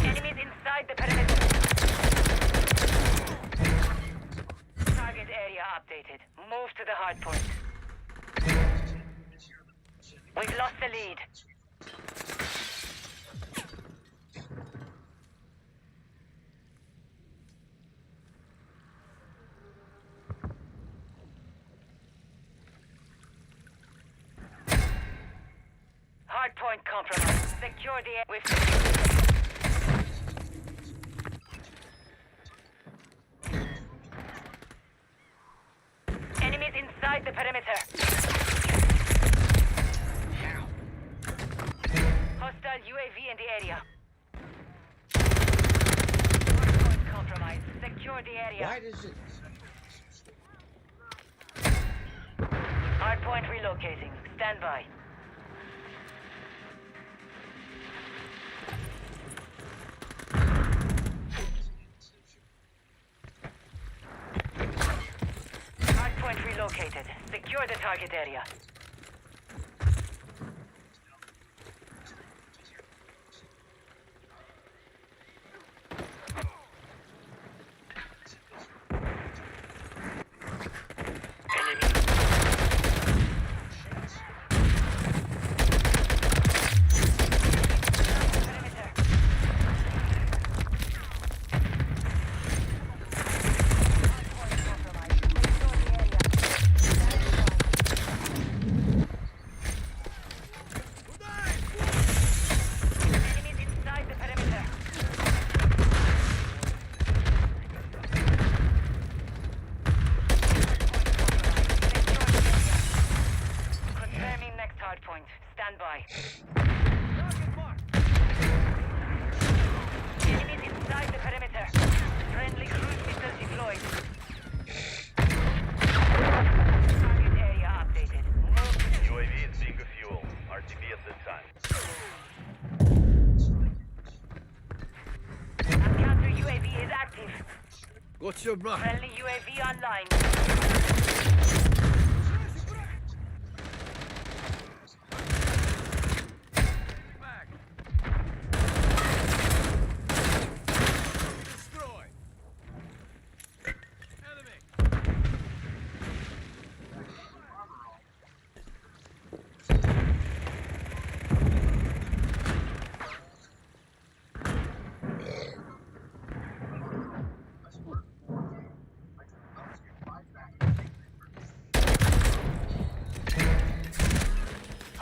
Enemies inside the perimeter. Target area updated. Move to the hardpoint. We've lost the lead. Hardpoint compromised. Secure the area. Enemies inside the perimeter. Hostile UAV in the area. Hardpoint compromised. Secure the area. Why does it? Hardpoint relocating. Stand by. Hardpoint relocated. Secure the target area. Hardpoint. Stand by. Enemies inside the perimeter. Friendly cruise missile deployed. Target area updated. Move to UAV is being refueled. RTB at this time. counter UAV is active. What's your mark? Friendly UAV online.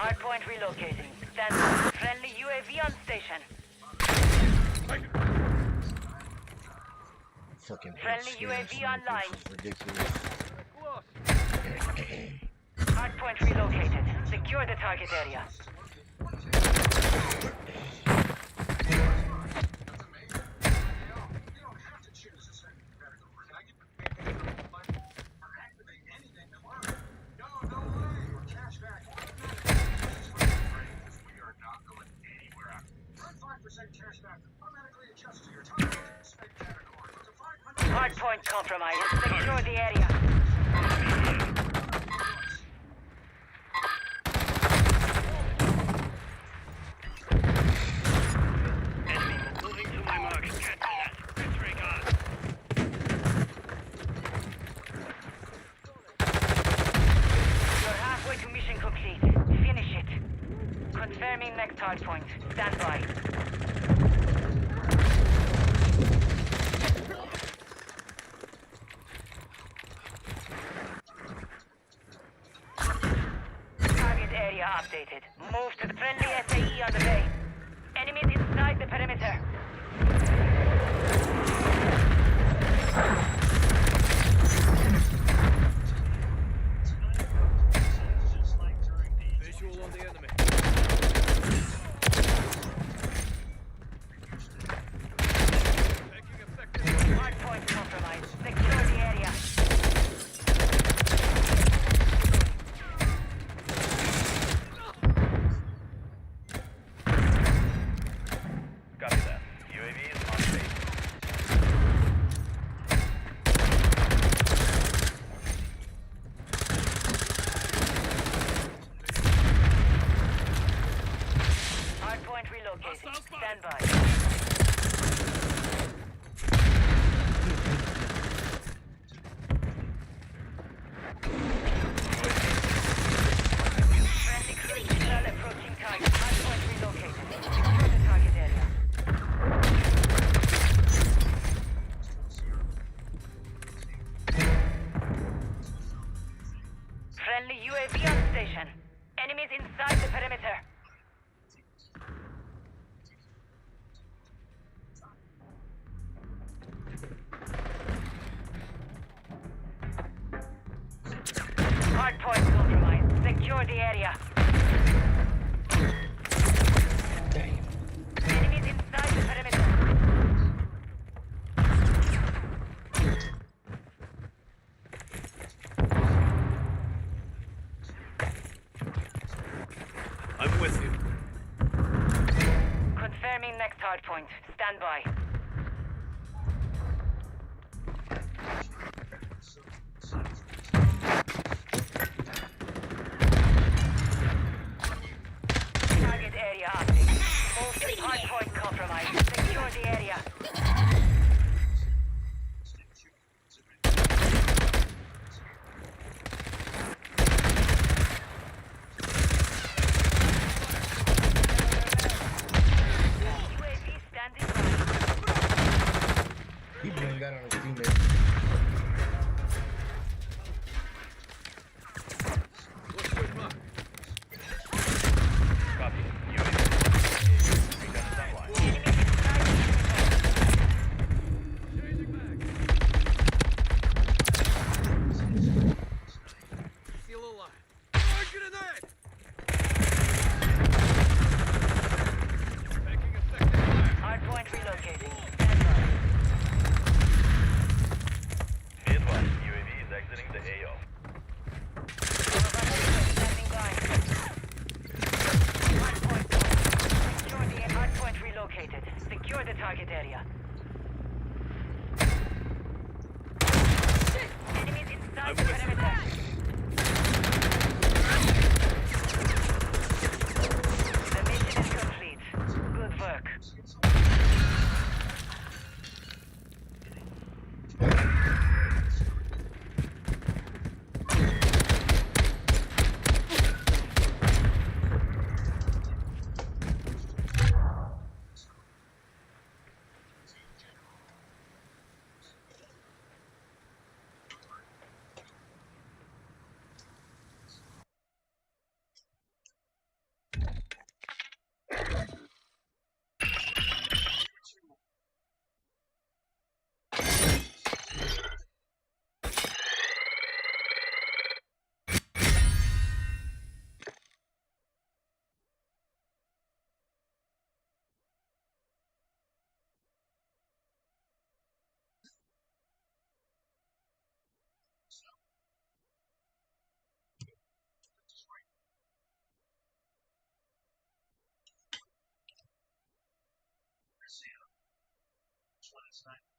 Hardpoint relocating. Stand by. Friendly UAV on station. Fucking Friendly UAV online. This is ridiculous. Hardpoint relocated. Secure the target area. Hardpoint compromised. Secure the area. You're halfway to mission complete. Finish it. Confirming next hardpoint. Stand by. Target area updated. Move to the friendly SAE on the bay. Enemies inside the perimeter. Visual on the enemy. Hardpoint compromised. Secure the area. Copy that. UAV is on station. Hardpoint relocating. Stand by. Friendly cruise missile approaching target. Hardpoint relocated. Secure the target area. Friendly UAV on station. Enemies inside the perimeter. Hardpoint compromised. Secure the area. Damn. Enemies inside the perimeter. I'm with you. Confirming next hardpoint. Stand by. Target area updated. Move to hardpoint compromised. Secure the area. UAV standing by. He blamed that on his teammate. Copy. UAV. We got it online. Enemies inside the perimeter. Changing back. Still alive. Target in that! Taking effective fire. Hardpoint relocating. Stand by. Be advised, UAV is exiting the AO. Standing by. Hardpoint relocated. Secure the target area. Enemies inside the perimeter. The mission is complete. Good work. last night.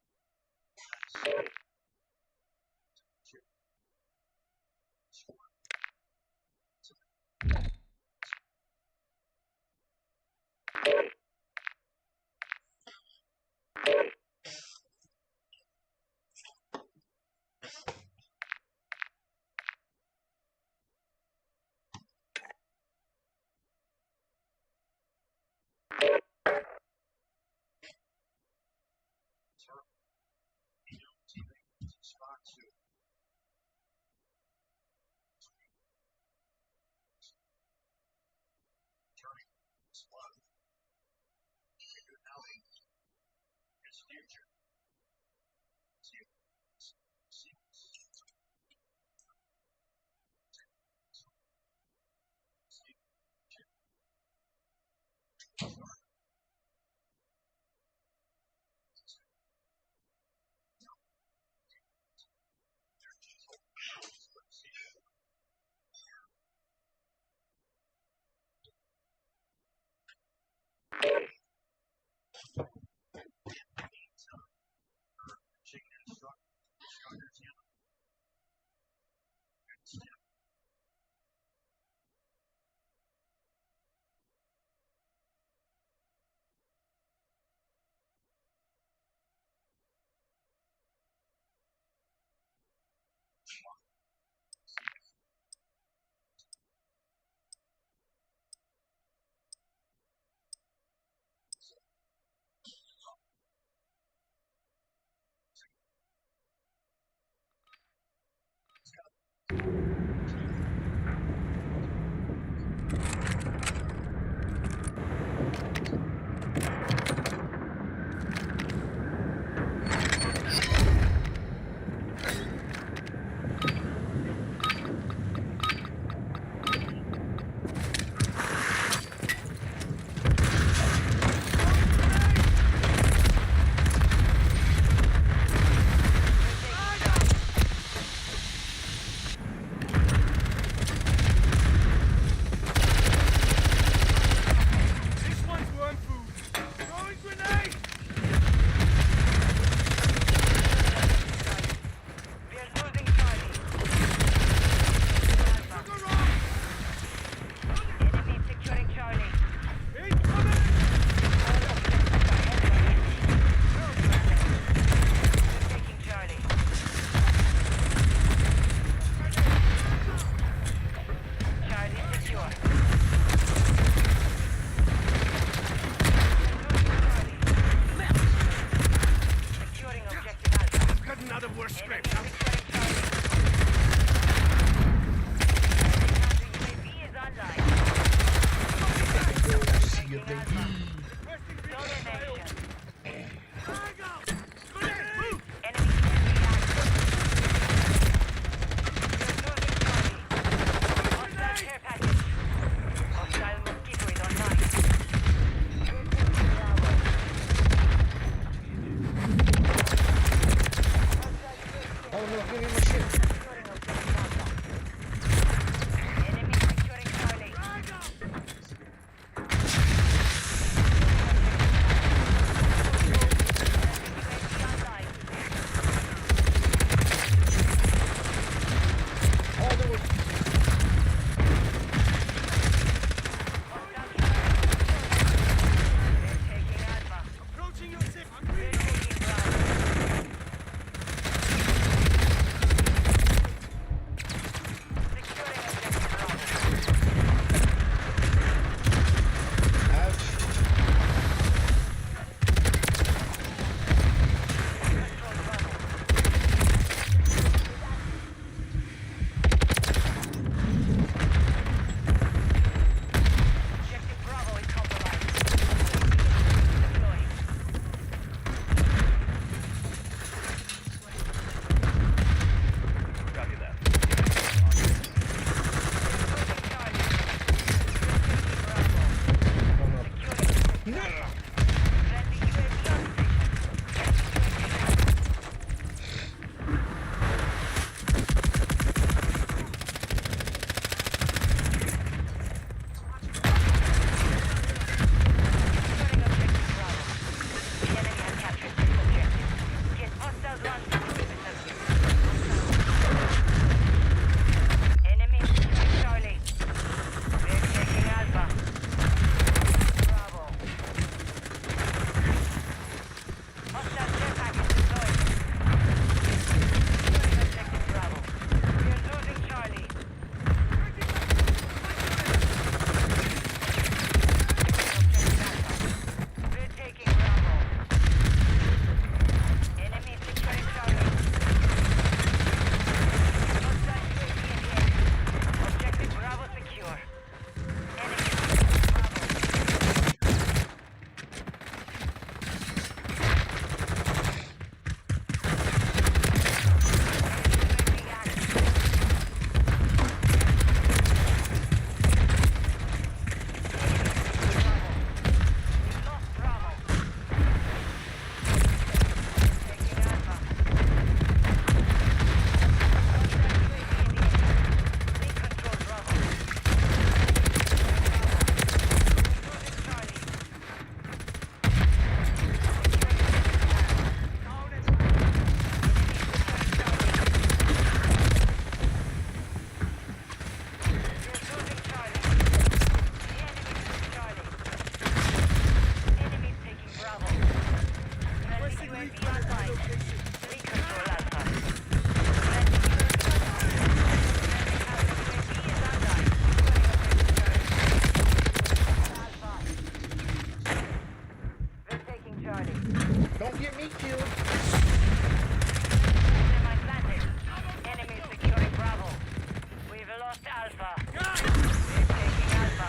Alpha. We're taking Alpha.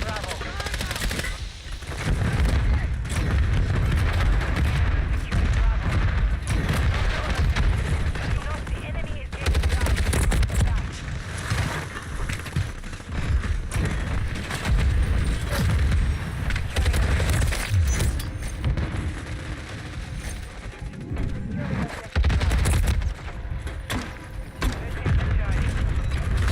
Bravo. Securing Bravo. Look, the enemy is taking Bravo. Attack. Securing objective Bravo. We're taking Charlie.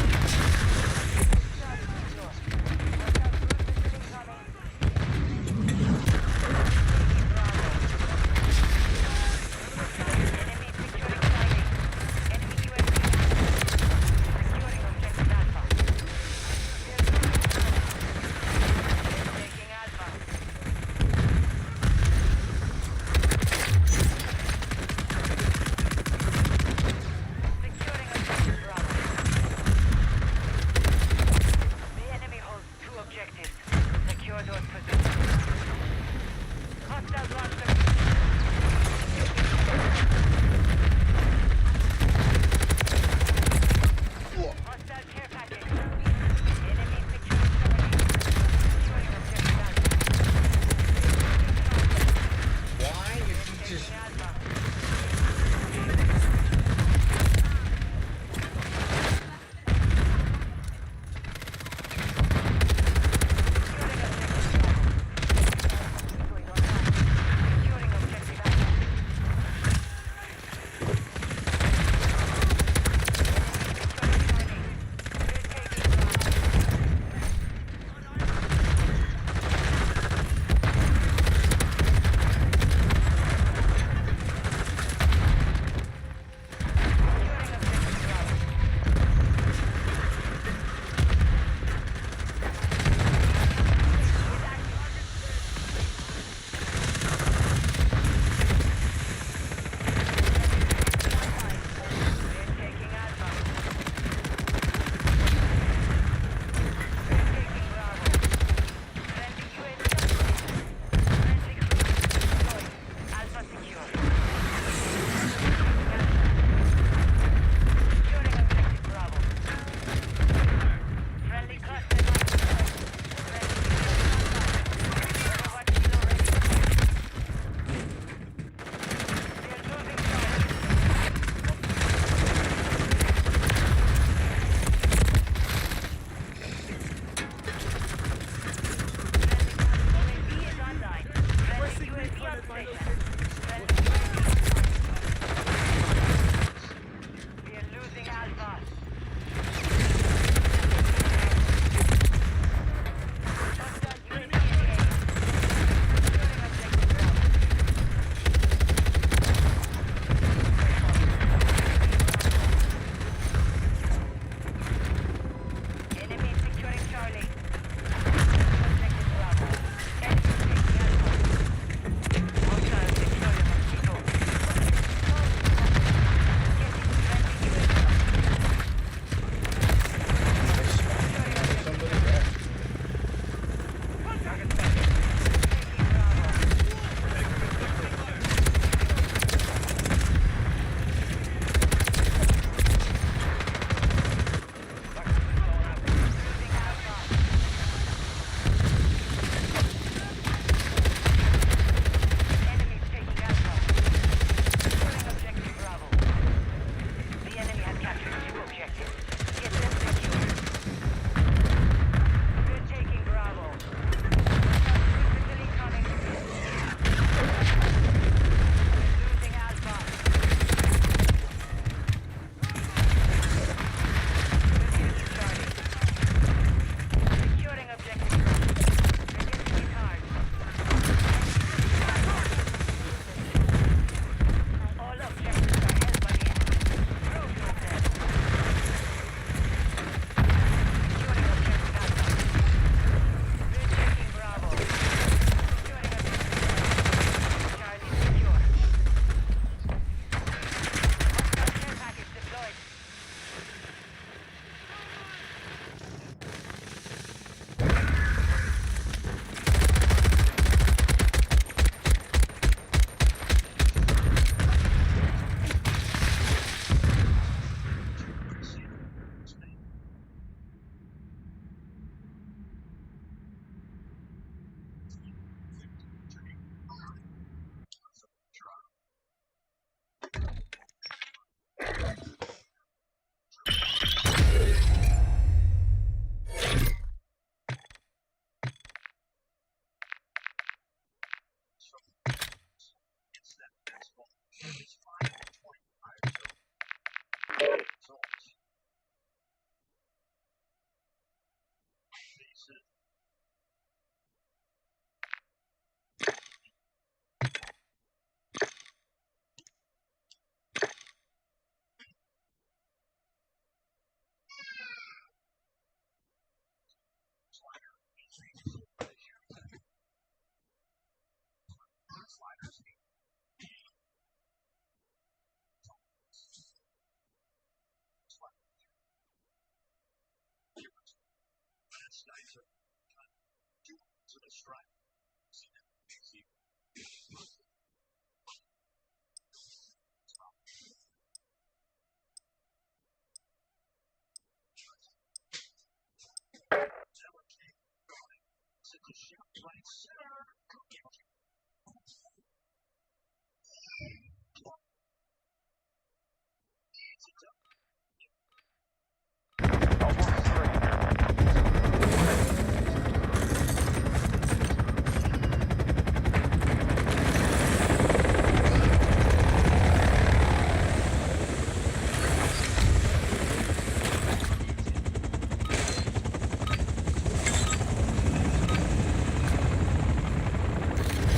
right.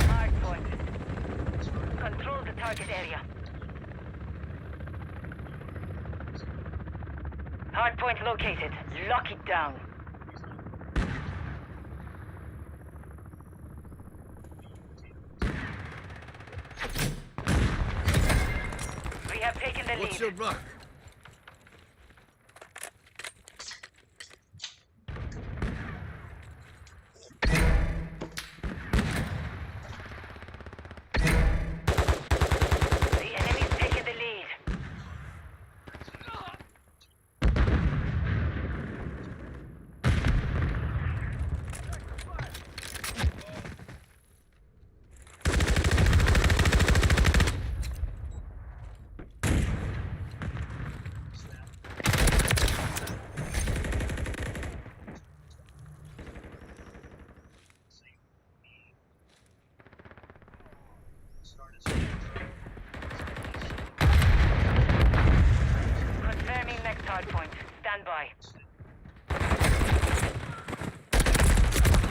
Hardpoint. Control the target area. Hardpoint located. Lock it down. We have taken the lead. What's your mark? The enemy's taken the lead. Confirming next hardpoint. Stand by.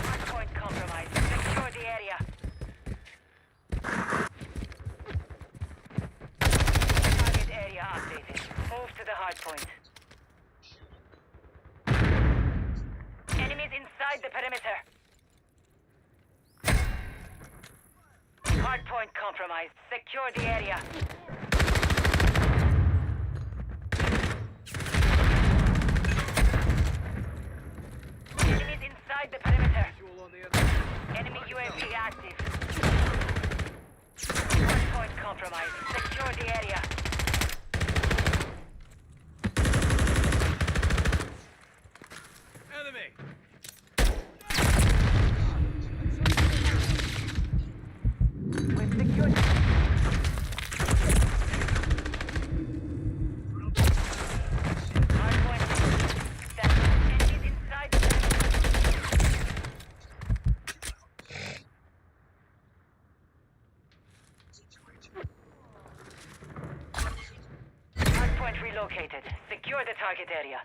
Hardpoint compromised. Secure the area. Target area updated. Move to the hardpoint. Enemies inside the perimeter. Hardpoint compromised. Secure the area. Enemies inside the perimeter. Enemy UAV active. Hardpoint compromised. Secure the area. Enemy! We've secured. Hardpoint. Enemies inside the perimeter. Hardpoint relocated. Secure the target area.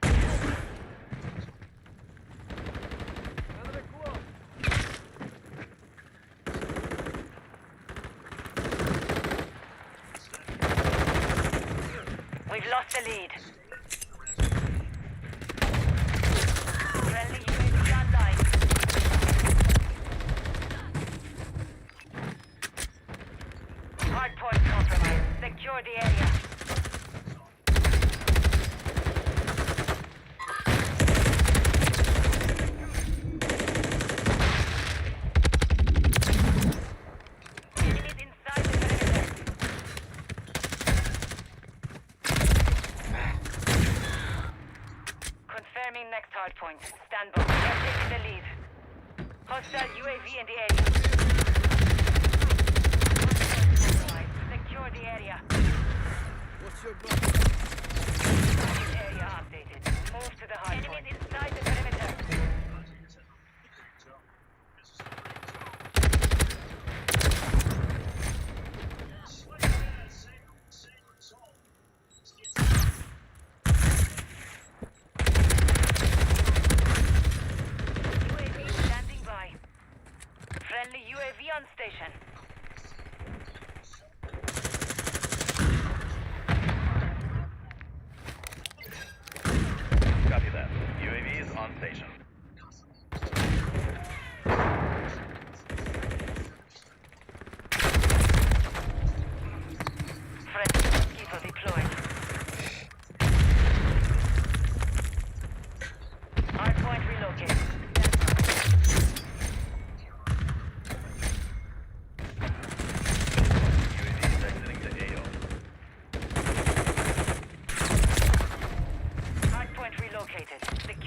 We've lost the lead. Friendly UAV online. Hardpoint compromised. Secure the area. Enemies inside the perimeter. Confirming next hardpoint. Stand by. We have taken the lead. Hostile UAV in the area. Secure the area. What's your mark? Target area updated. Move to the hardpoint. Enemies inside the perimeter. UAV standing by. Friendly UAV on station. Copy that. UAV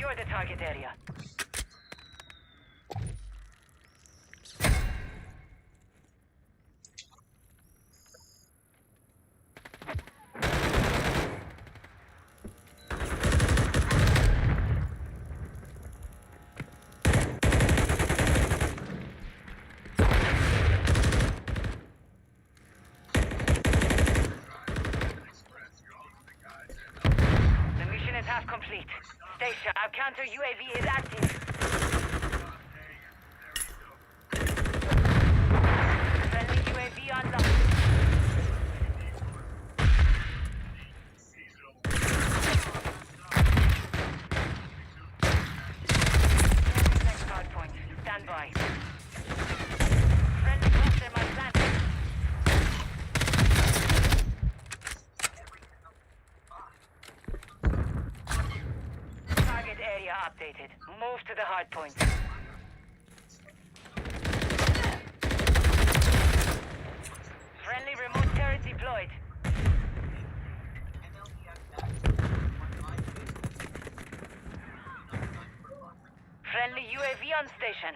Secure the target area. The mission is half complete. Station, our counter UAV is active. Friendly UAV online. Next hard point. Stand by. Friendly cluster might plant. Target area updated. Move to the hard point. Friendly remote turret deployed. Friendly UAV on station.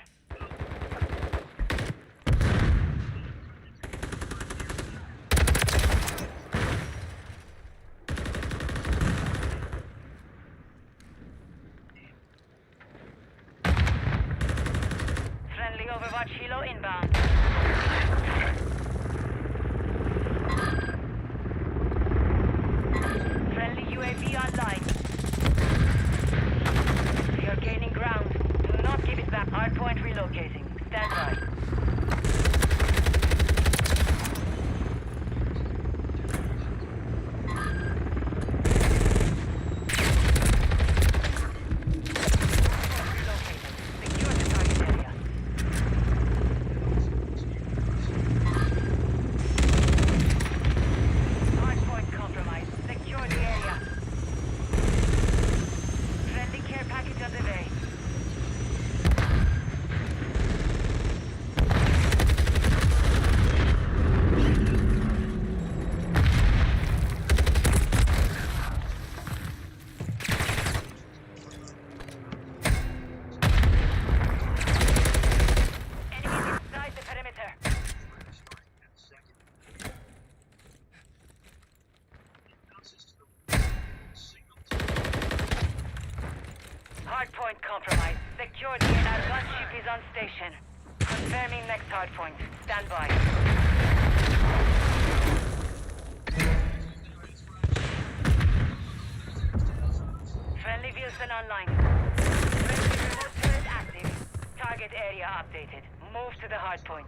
Friendly Overwatch Helo inbound. Friendly UAV online. We are gaining ground. Do not give it back. Hardpoint relocating. Stand by. Relocating. Secure the target area. Hardpoint compromised. Secure the area. Friendly care package on the way. Enemies inside the perimeter. Hardpoint compromised. Secure the our gunship is on station. Confirming next hardpoint. Stand by. Friendly Wilson online. Friendly remote turret active. Target area updated. Move to the hardpoint.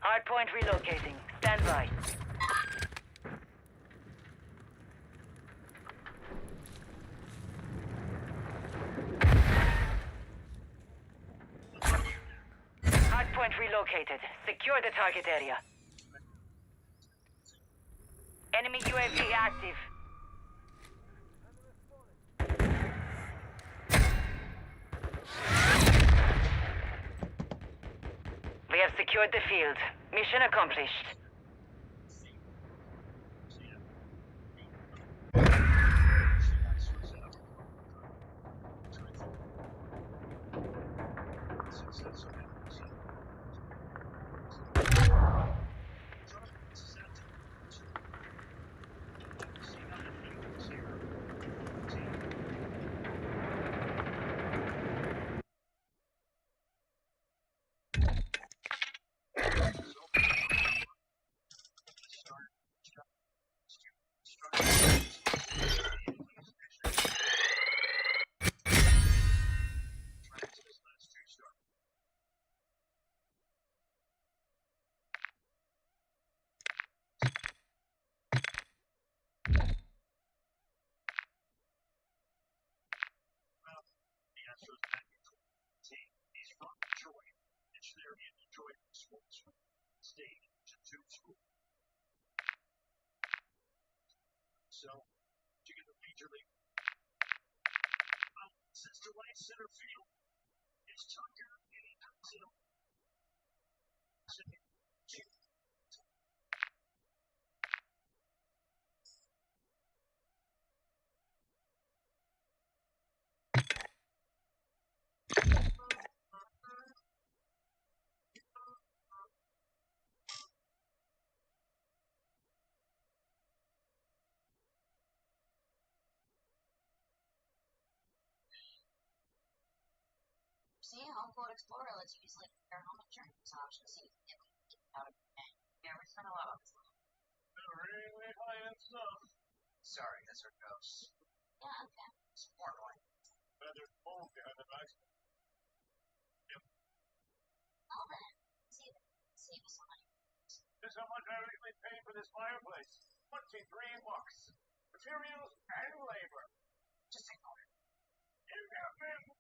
Hardpoint relocating. Stand by. Hardpoint relocated. Secure the target area. Enemy UAV active. We have secured the field. Mission accomplished. Astros package team. He's from Detroit. It's there in Detroit sports state to two school. So, to get the major league. Since the right center field, it's Tucker and he comes in. See, Homequote Explorer lets you use their home insurance options so you can get out of bed. Yeah, we spent a lot on this one. Really high-end stuff. Sorry, that's our ghost. Yeah, okay. It's more like Feathered foam behind the back. Oh, man. Save us some money. This is how much I originally paid for this fireplace. $23. Materials and labor. just ignore it. You got me.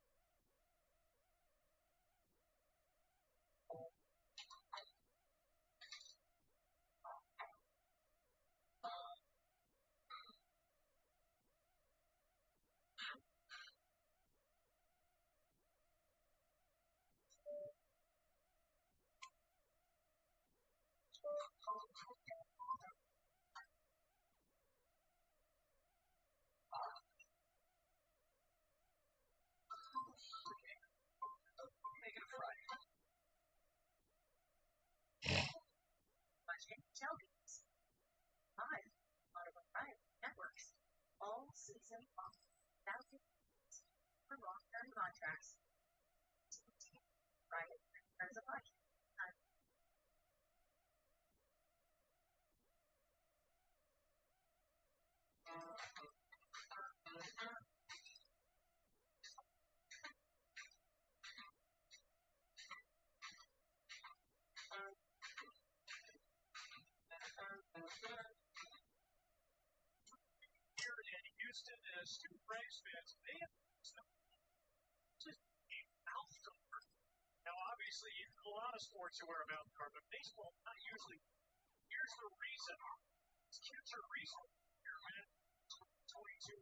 Make it a Friday. But you can tell these. Live on a variety of networks. All season long. Thousands for long-term contracts. Right? There's a bunch. Here in Houston, as two Braves fans, they have just a mouth guard. Now, obviously, a lot of sports you wear a mouth guard, but baseball, not usually. Here's the reason. Here's the reason. Here, man, 22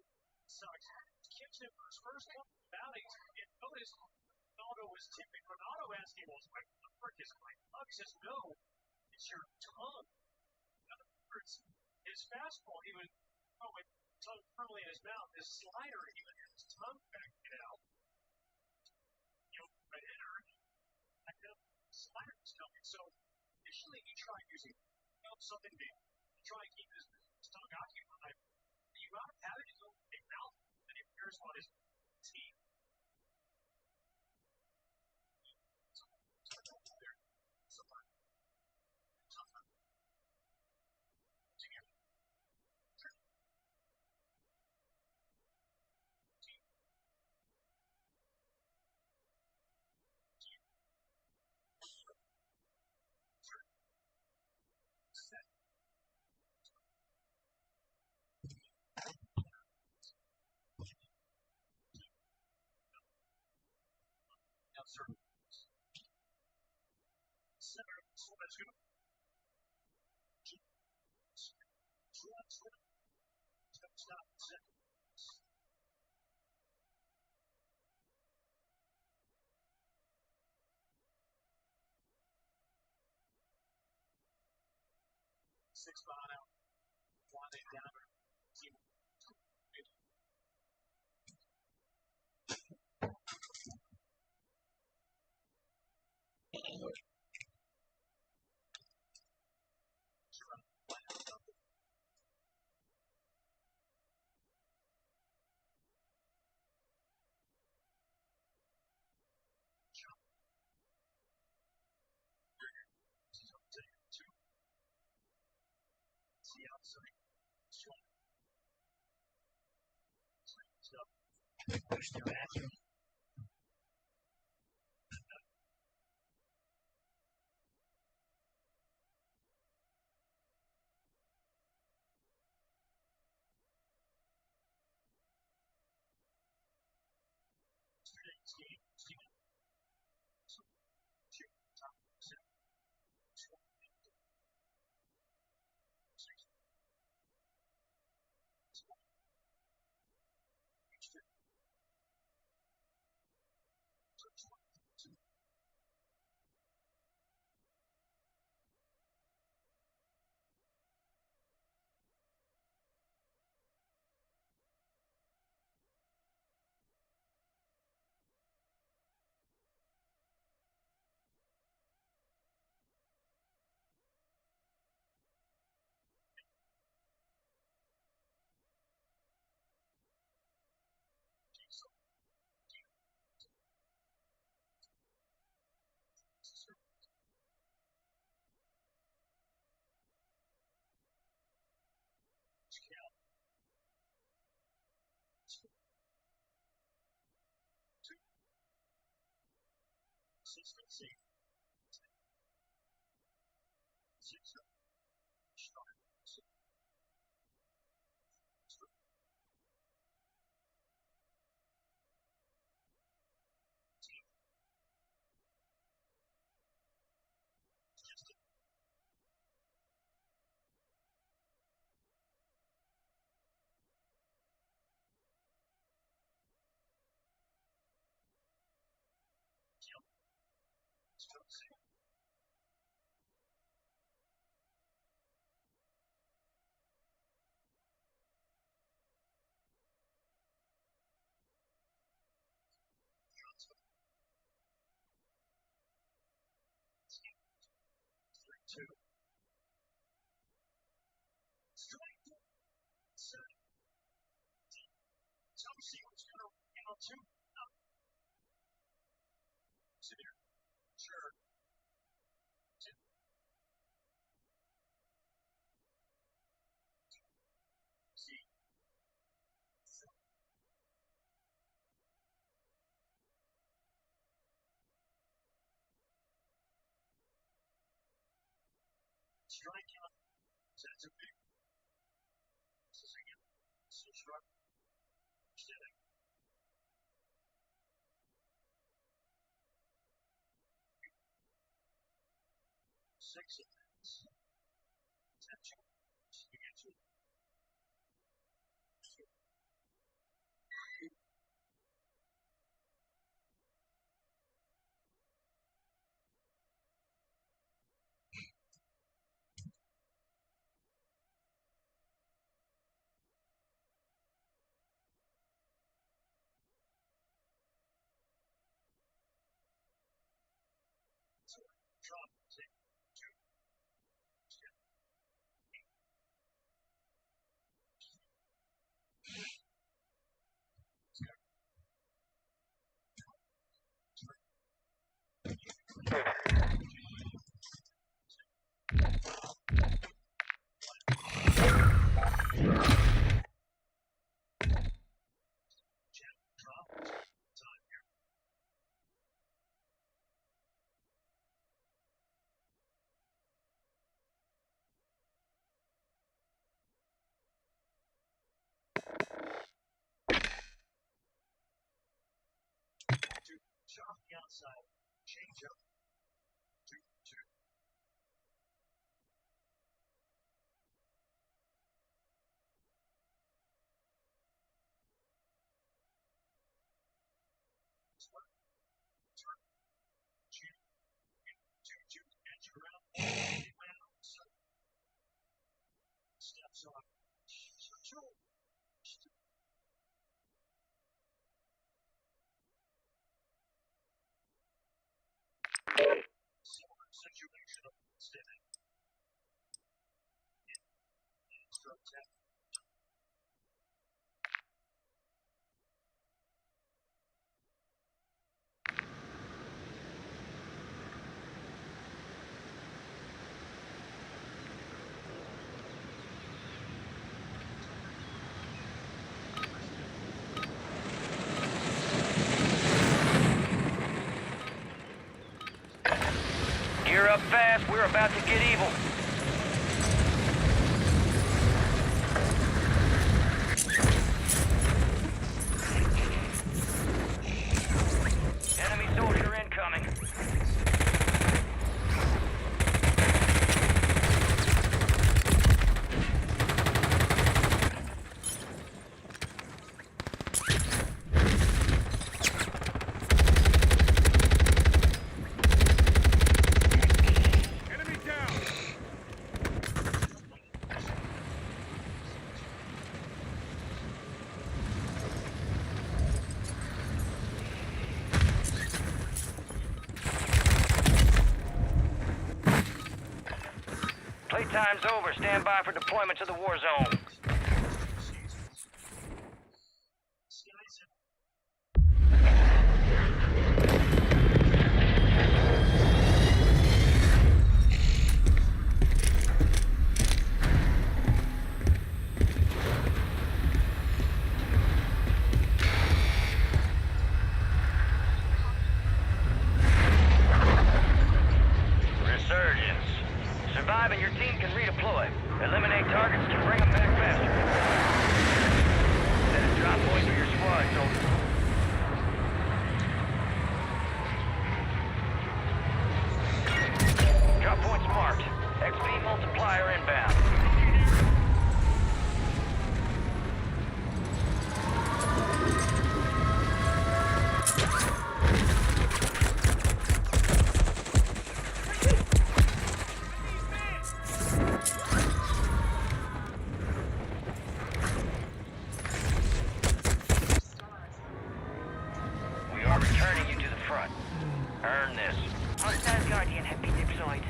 sucks. Kitchen for his first couple of outings, and noticed Ronaldo was tipping. Ronaldo asked him, "Was my frick is my tongue?" He says, "No, it's your tongue." In other words, his fastball, he would throw it tongue firmly in his mouth. His slider, he would have his tongue back it out. You know, right hitter, I know slider was coming. So initially, he tried using something big. He tried to keep his tongue occupied. You got to have it in a big mouth, and it appears on his teeth. Stop. Six behind out. One day down. Push the bathroom. consistency. Two. Strike seven. Tell me what's going to out two. Sit here. Sure. Sit. See. Strike out. That's a big. This is again. So strike. Sitting. Six of this. Attention. You get to. Drop. Take. Two. Step. Shot the outside. Change up. 2-2. Turn. 2-2. Edge around. Steps off. So 2. Similar situation of standing. Stroke 10. Gear up fast, we're about to get evil. Enemy soldier incoming. Enemy down! Playtime's over. Stand by for deployment to the war zone. alive and your team can redeploy. Eliminate targets to bring them back faster. Set a drop point for your squad, soldiers. Drop points marked. XP multiplier inbound. We are returning you to the front. Earn this. Hostile Guardian have been deployed.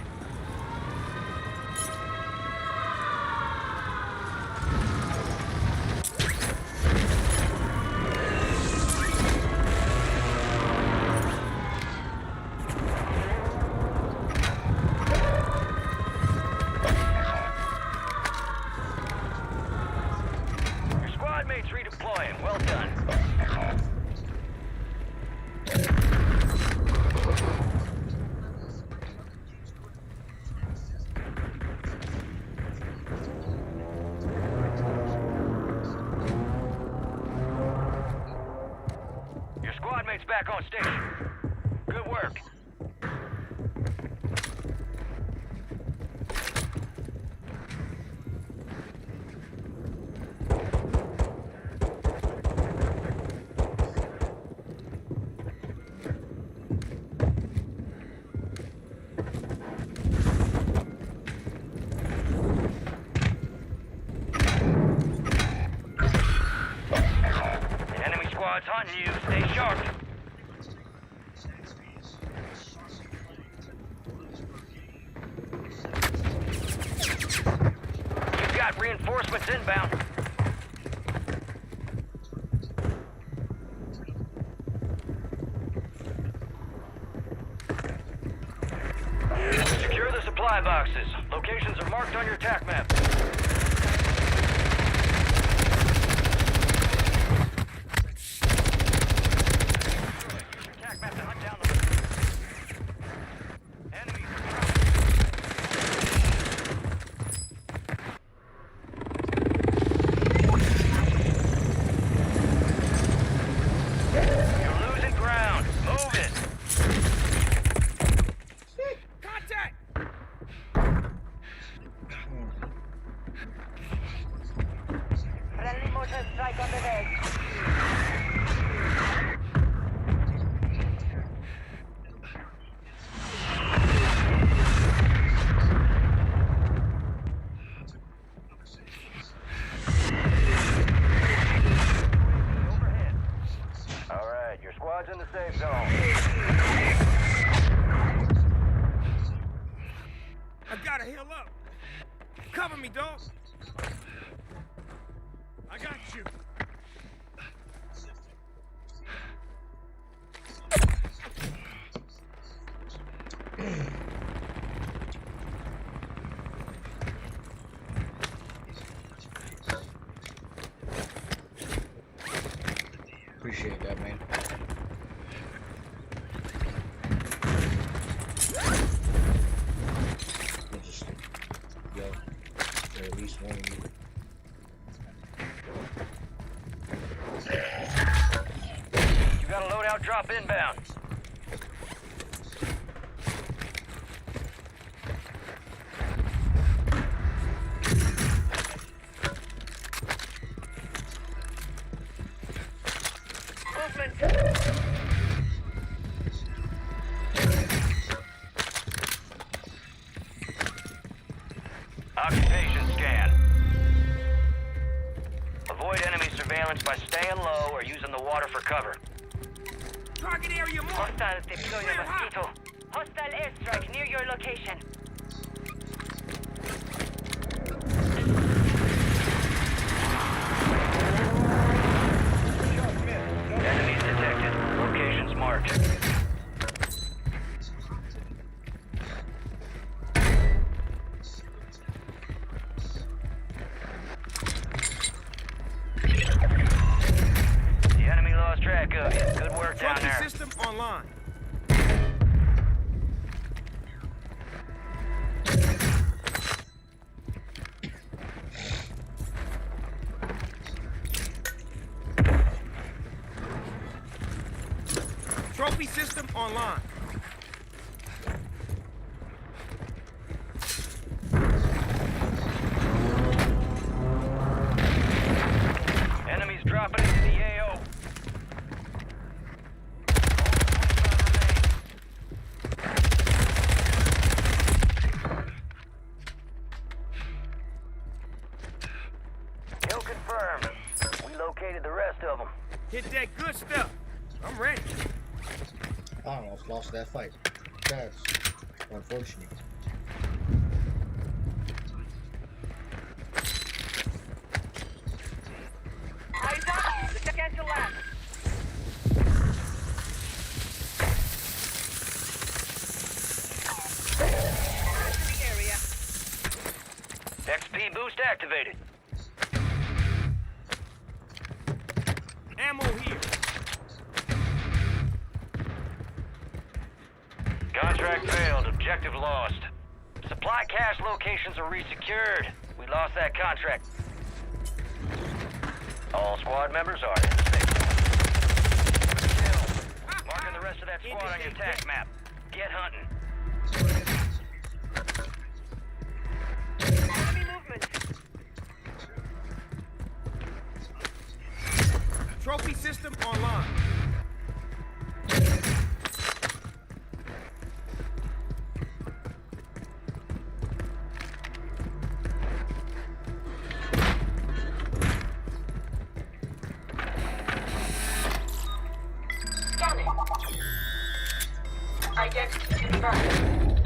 Your squad mates redeploying. Well done. Your squad mates back on station. Good work. The enemy squad's hunting you. Stay sharp. You've got reinforcements inbound. Secure the supply boxes. Locations are marked on your TAC map. TAC map to hunt down the enemies. You're losing ground. Move it. Contact! Friendly mortar strike on the way. Overhead. All right, your squad's in the safe zone. I gotta heal up. Cover me, dog. I got you. Appreciate that, man. We'll just go. Or at least one of you. You got a loadout drop inbound. Occupation scan. Avoid enemy surveillance by staying low or using the water for cover. Target area marked. Hostiles deploying a mosquito. Hostile airstrike near your location. Enemies detected. Locations marked. The enemy lost track of you. Good work down Tracking there. system online. Trophy system online. Enemies dropping into the AO. Kill confirmed. We located the rest of them. Hit that good stuff. I'm ready. I almost lost that fight. That's unfortunate. Eyes up. The second to last. To the area. XP boost activated. Ammo here. Contract failed. Objective lost. Supply cache locations are resecured. We lost that contract. All squad members are in the safe zone. Marking the rest of that squad on your attack map. Get hunting. Enemy movement. Trophy system online. Scanning. Identity confirmed.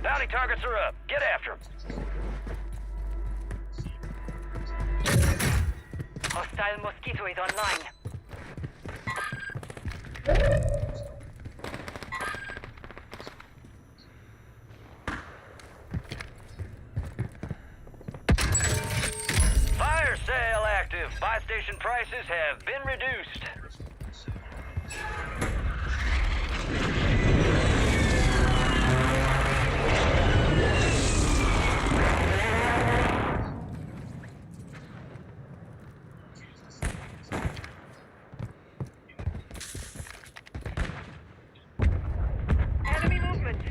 Bounty targets are up. Get after them. Hostile mosquito is online. Fire sale active. Buy station prices have been reduced. Enemy movement.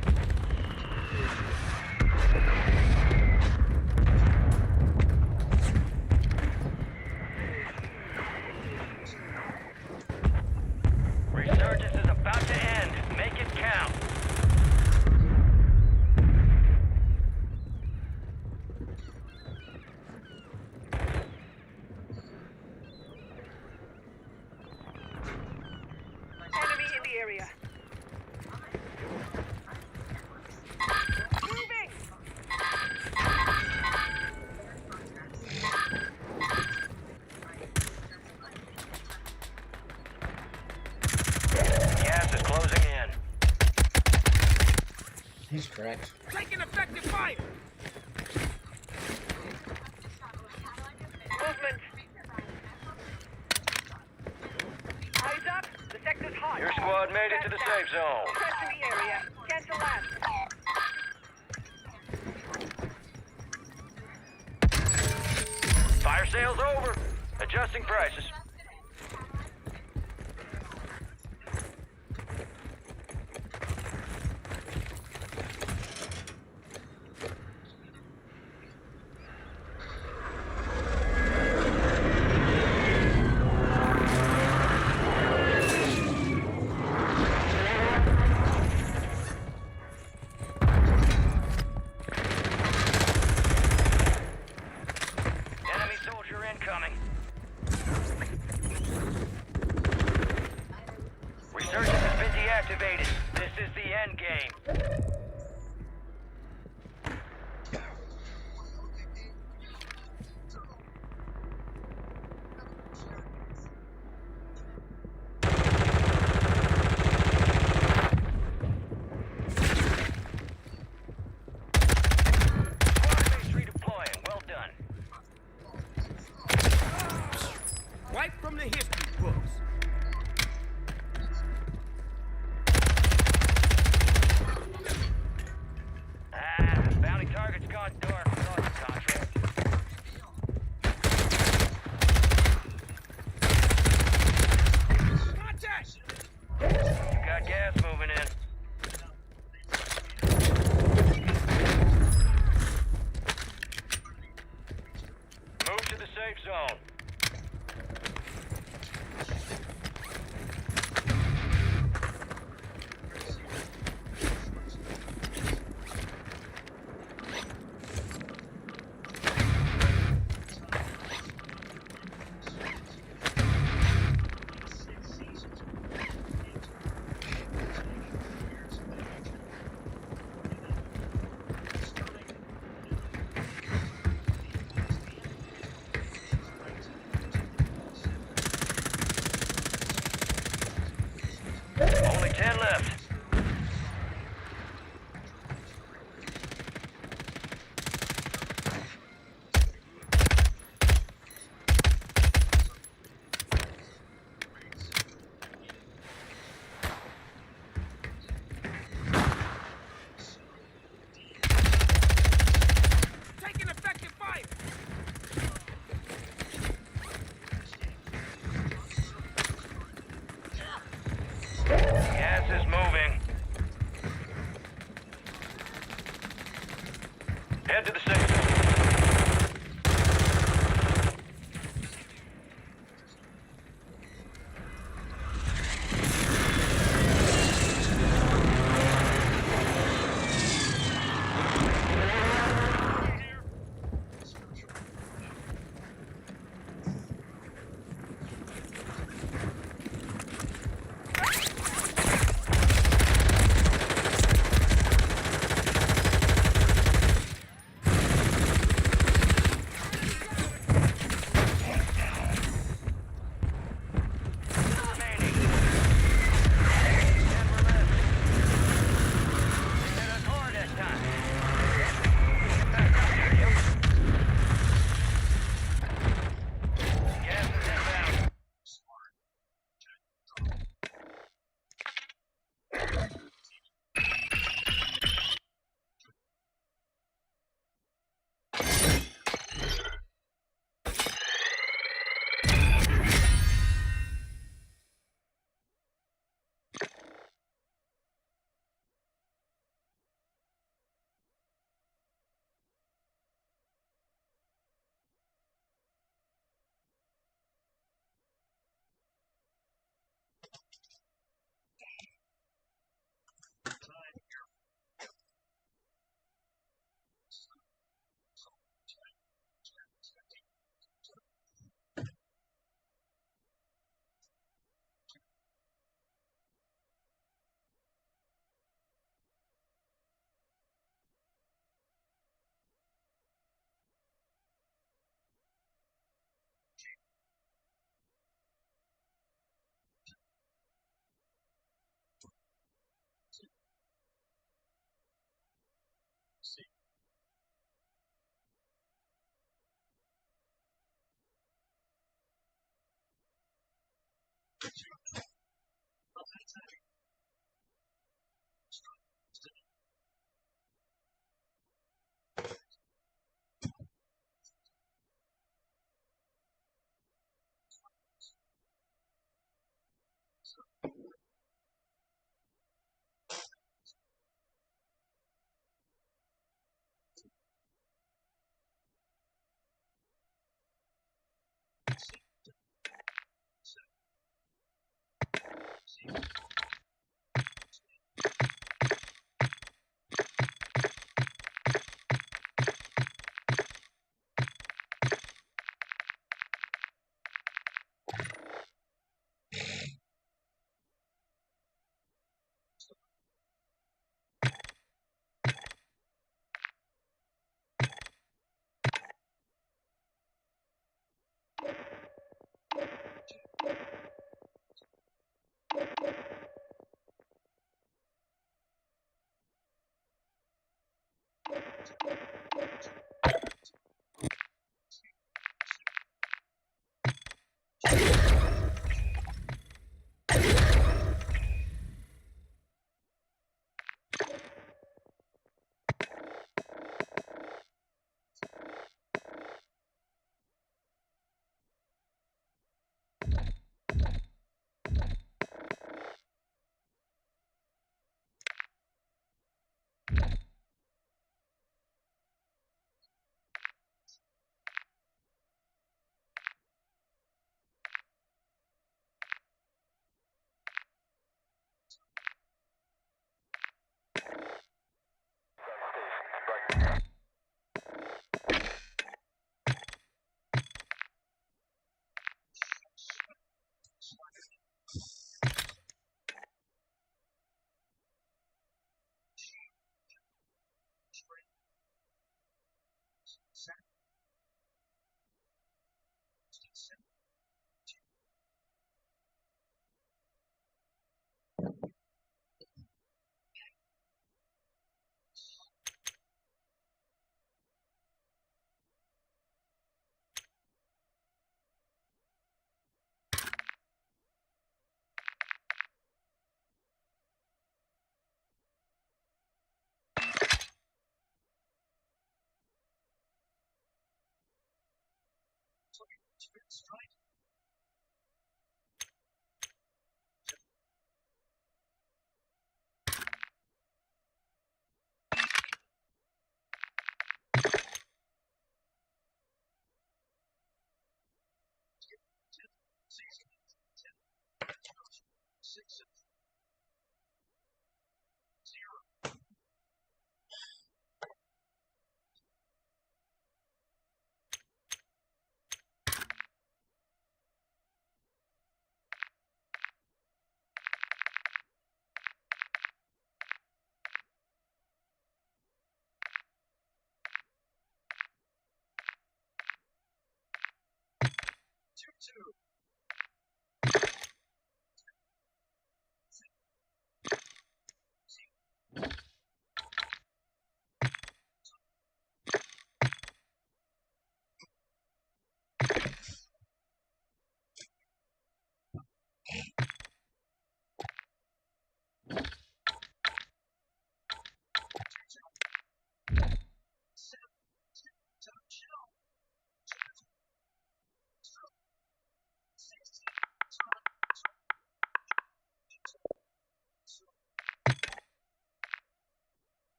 Resurgence is about to end. Make it count. Enemy in the area. Moving. Gas is closing in. He's correct. Taking effective fire. Movement. Eyes up. The sector's hot. Your squad made it to the safe zone. Press in the area. Cancel last. Fire sale's over. Adjusting prices. Enemy soldier incoming. zone. Only 10 left. Taking effective fire. Gas is moving. Head to the safe zone.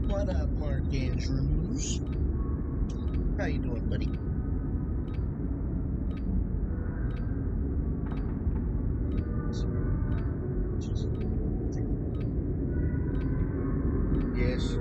What up, Mark Andrews? How you doing, buddy? Yes.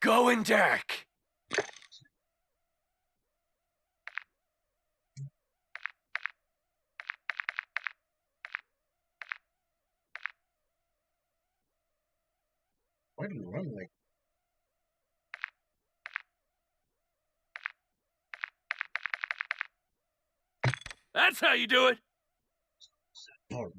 Going dark. Why do you run like? That's how you do it. Oh.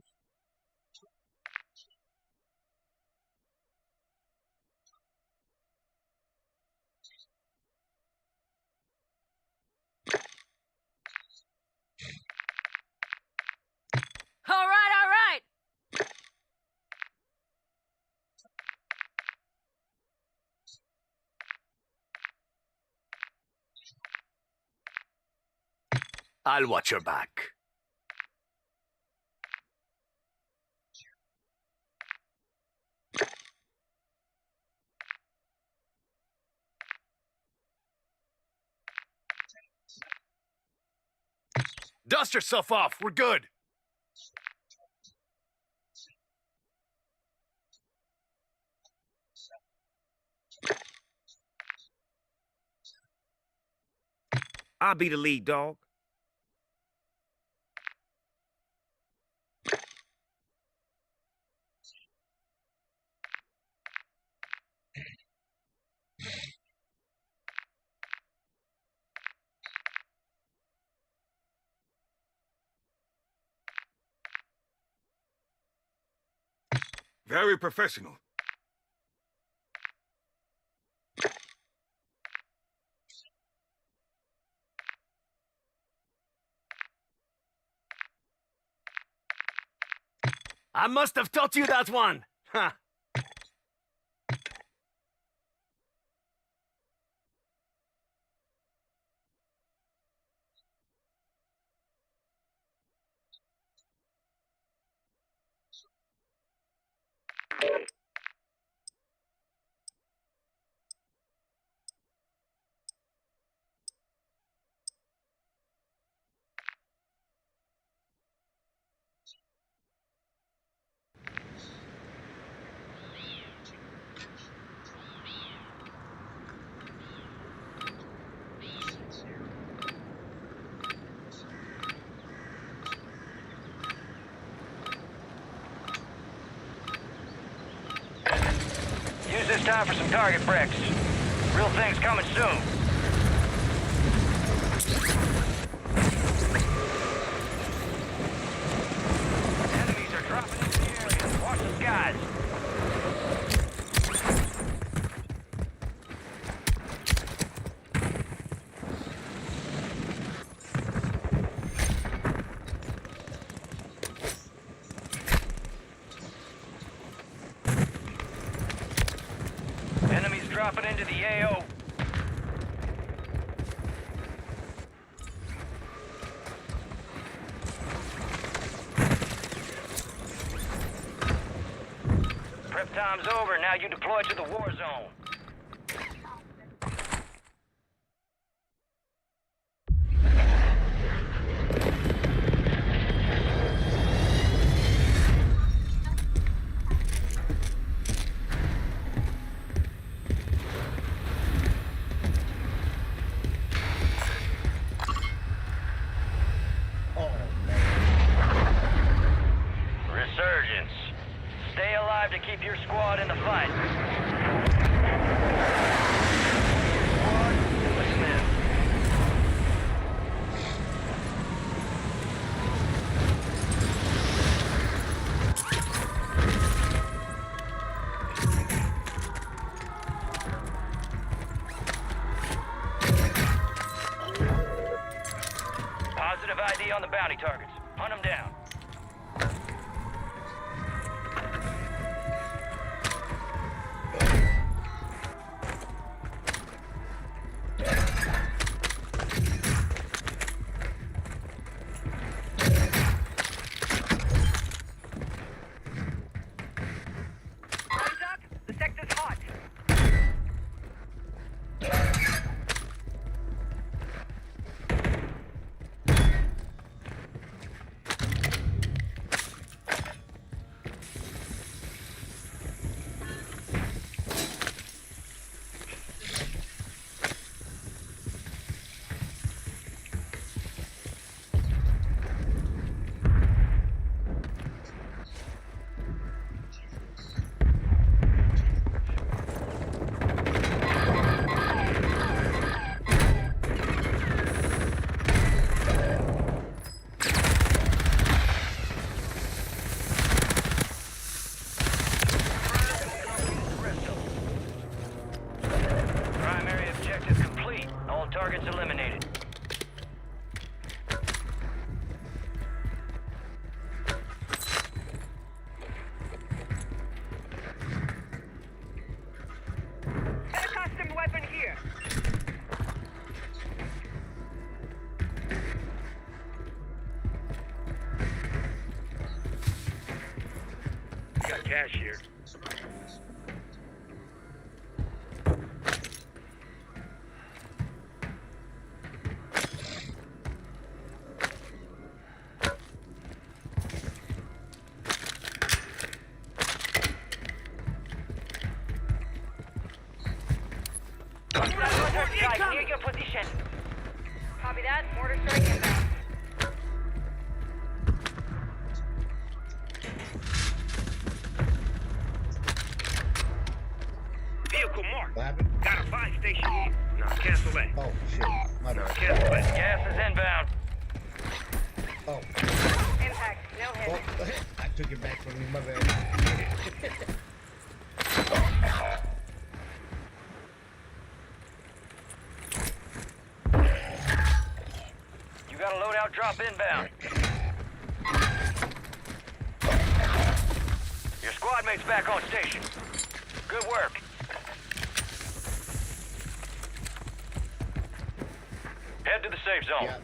All right. I'll watch your back. Dust yourself off. We're good. I'll be the lead, dog. Very professional. I must have taught you that one. Huh. Use this time for some target bricks. Real things coming soon. Enemies are dropping into the area. Watch the skies. Enemies dropping into the AO. Prep time's over. Now you deploy to the war zone. Resurgence. Stay alive to keep your squad in the fight. Listen in. Positive ID on the bounty targets. Hunt them down. The sector's hot. All targets eliminated. Got a custom weapon here. Got cash here. Mortar strike near your position. Copy that. Mortar strike inbound. Vehicle marked. What happened? Got a buy station here. No, cancel that. Oh, shit. My No, bad. cancel that. Gas is inbound. Oh. Impact. No hit. Oh, I took it back from you. My bad. You got a loadout drop inbound. Your squad mate's back on station. Good work. Head to the safe zone. Yeah.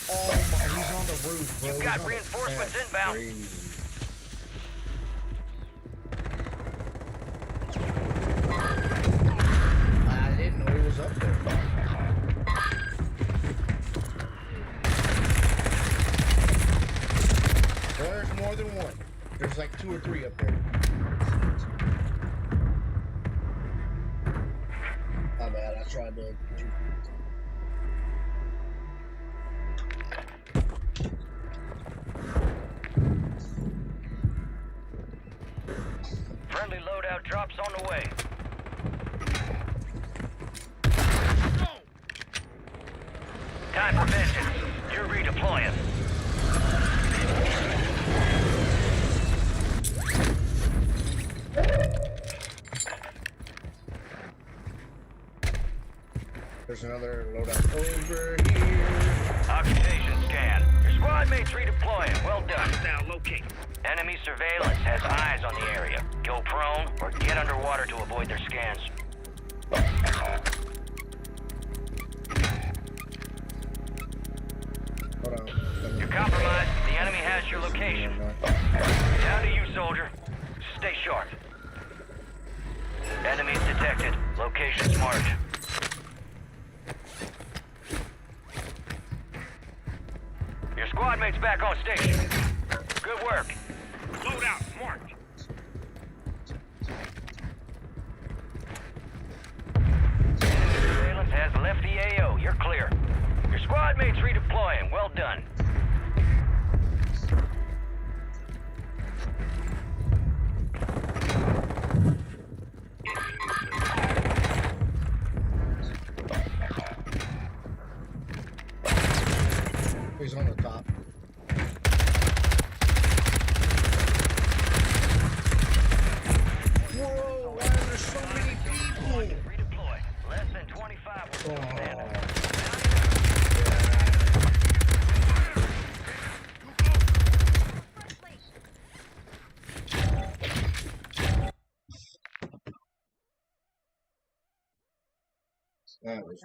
Oh my, he's on the roof, bro. You've got reinforcements inbound. Crazy. I didn't know he was up there. There's more than one. There's like 2 or 3 up there. My bad, I tried to... Friendly loadout drops on the way. Time for vengeance. You're redeploying. There's another loadout over here. Occupation scan. Your squad mate's redeploying. Well done. Now locate. Enemy surveillance has eyes on the area. Go prone or get underwater to avoid their scans. Hold on. You're compromised. The enemy has your location. Down to you, soldier. Stay sharp. Enemies detected. Location's marked. Your squad mate's back on station. Good work. Loadout marked. Surveillance has left the AO. You're clear. Your squad mate's redeploying. Well done. He's on the top. Whoa, why are there so many people? Redeploy. Less than 25 will still stand. That was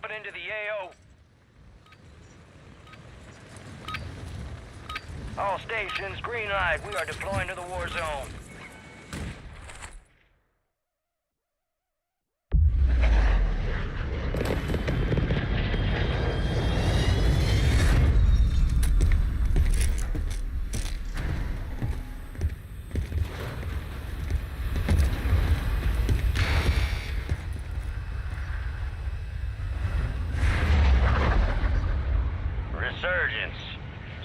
dropping into the AO. All stations, green light. We are deploying to the war zone. Resurgence.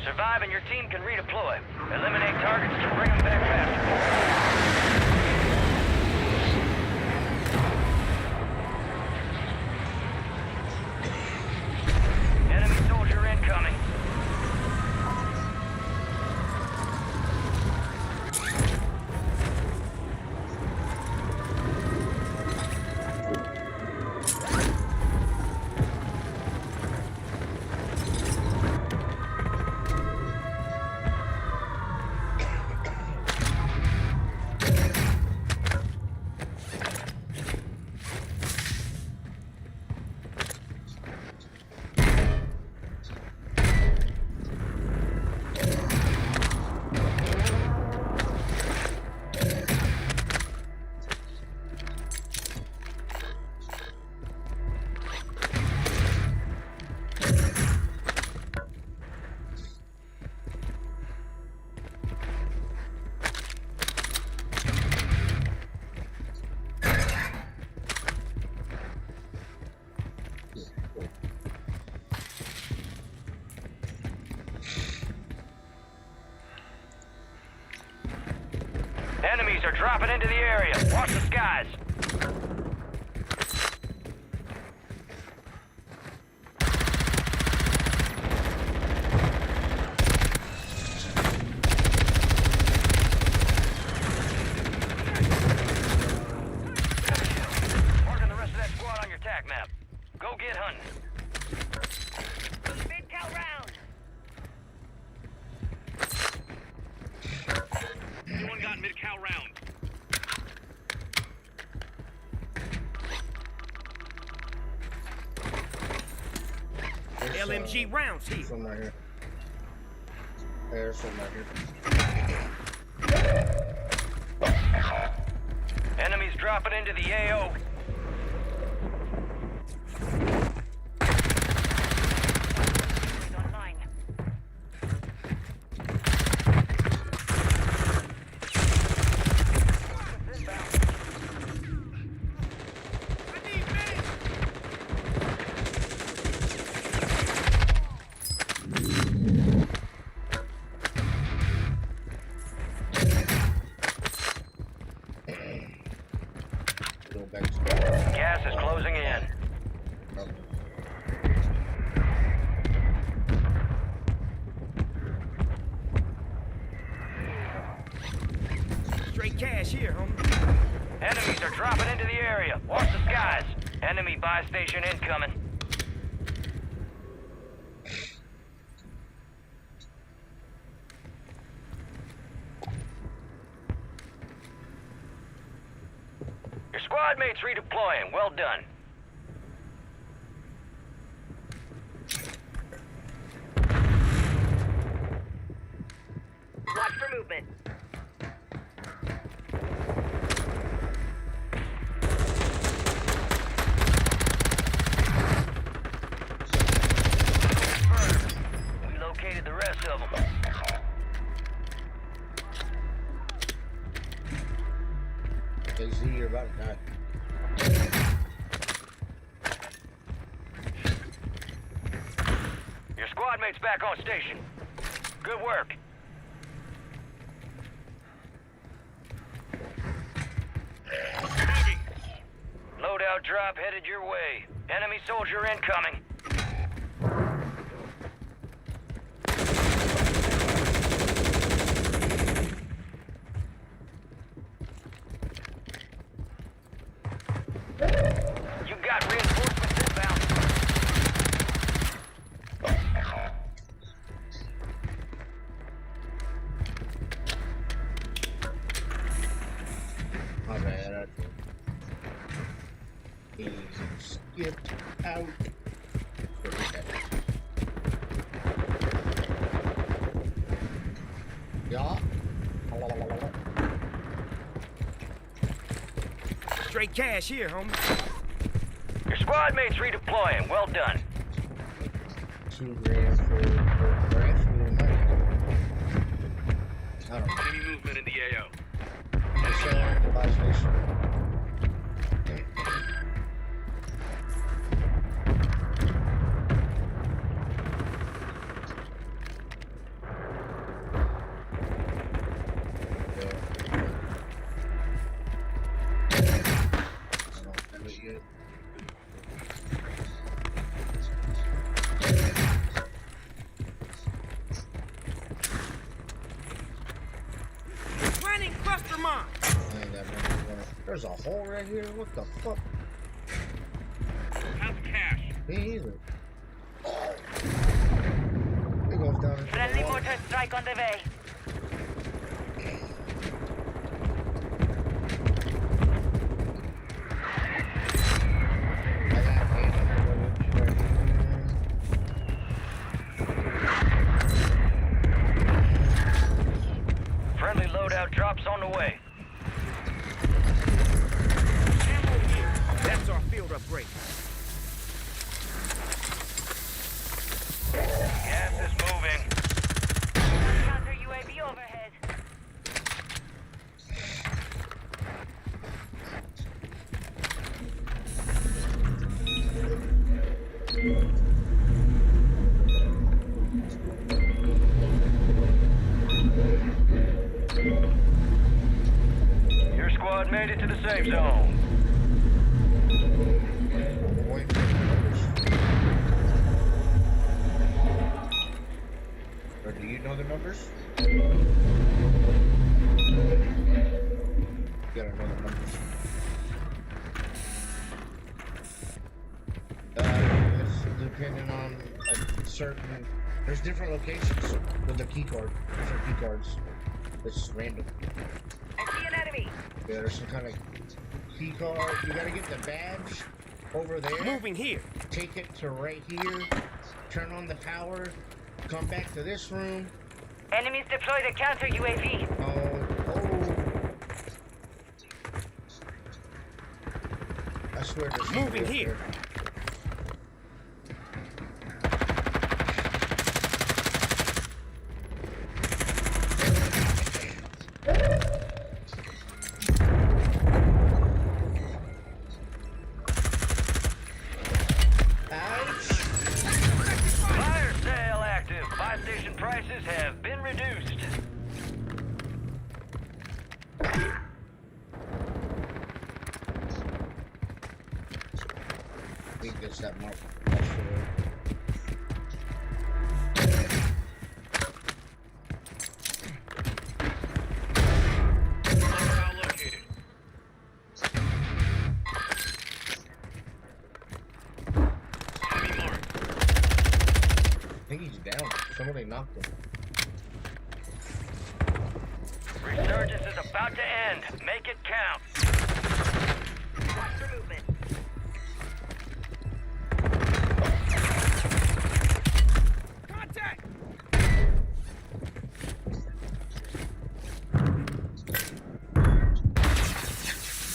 Survive and your team can redeploy. Eliminate targets to bring them back faster. Enemy soldier incoming. Enemies are dropping into the area. Watch the skies. Marking the rest of that squad on your tac map. Go get hunting. Mid-cal round. Anyone got mid-cal round? LMG rounds here. Some right here. There's some right here. Enemies dropping into the AO. Online. Go back to Gas is closing in. Straight cash here, homie. Enemies are dropping into the area. Watch the skies. Enemy buy station incoming. Your squad mates redeploying. Well done. Watch for movement. We located the rest of them. KZ, you're about to die. Your squad mates back on station. Good work. Loadout drop headed your way. Enemy soldier incoming. You got reinforcements inbound. My bad, I did. Easy skipped out. Straight cash here, homie. Your squad mates redeploying. Well done. $2 grand for that's really money. I don't know. Enemy movement in the AO. They're selling at the buy station. Planning cluster mine. There's a hole right here. What the fuck? How's the cash? Me either. It goes down into Friendly the water. mortar strike on the way. I got paid on the village right here. Friendly loadout drops on the way. Ammo here. That's our field upgrade. Gas is moving. Counter UAV overhead. Your squad made it to the safe zone. Boy. Or do you know the numbers? You gotta know the numbers. It's depending on a certain. There's different locations with the key card. Different key cards. It's random. I see an enemy. Yeah, there's some kind of key card. You gotta get the badge over there. Moving here. Take it to right here. Turn on the power. Come back to this room. Enemies deploy the counter UAV. I swear there's Moving something here. up Fire sale active. Buy station prices have been reduced. I think that's that mark. That's Now located. Enemy marked. I think he's down. Somebody knocked him. Resurgence is about to end. Make it count. Watch for movement. Contact.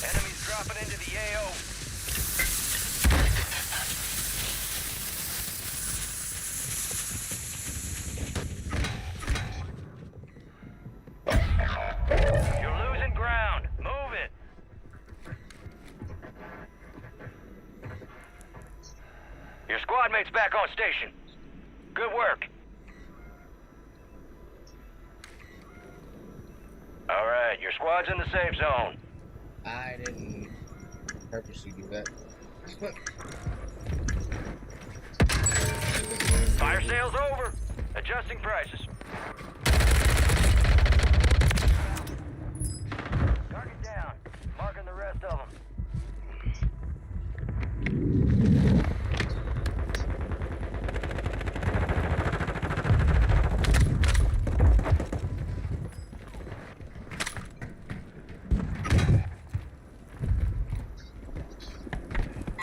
Enemies dropping into the AO. You're losing ground. Move it. Your squad mate's back on station. Good work. All right, your squad's in the safe zone. I didn't purposely do that. Fire sale's over. Adjusting prices. Target down. Marking the rest of them.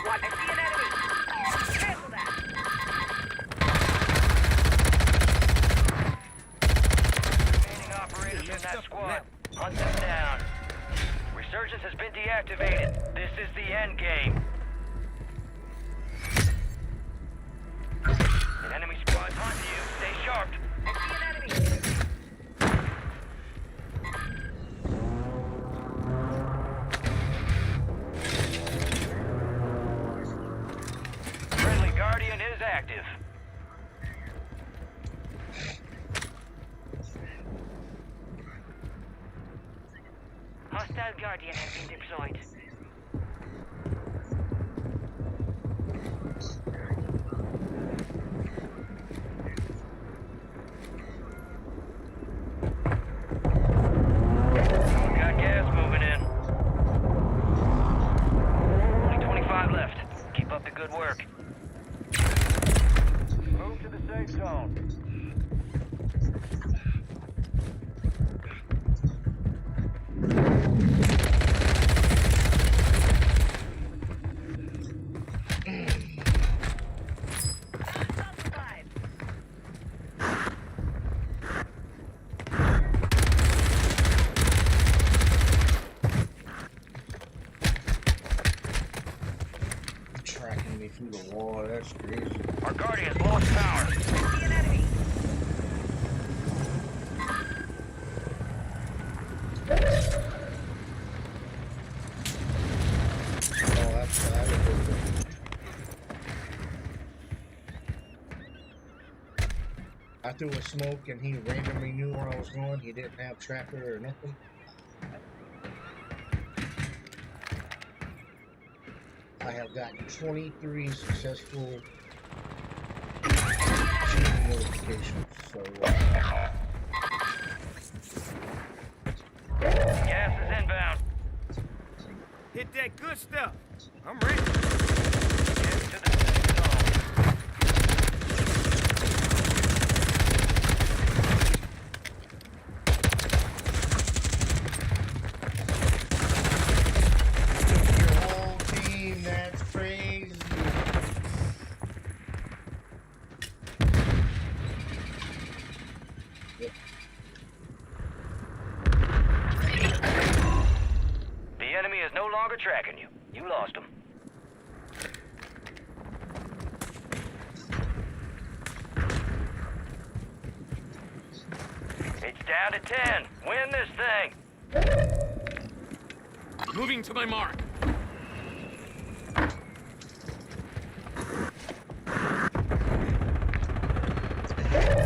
What? I see an enemy. Cancel that. Resurgence has been deactivated. This is the end game. An enemy squad's hunting you. Stay sharp. I see an enemy. Friendly Guardian is active. Hostile Guardian has been deployed. Got gas moving in. Only 25 left. Keep up the good work. Move to the safe zone. Tracking me through the wall, that's crazy. Our Guardian's lost power. I see an enemy. Oh, that's I threw a smoke and he randomly knew where I was going. He didn't have tracker or nothing. I have gotten 23 successful notifications. So Gas is inbound. Hit that good stuff. I'm ready. Get to the safe zone. your whole team, that's crazy. The enemy is no longer tracking you. You lost him. It's down to 10. Win this thing. Moving to my mark.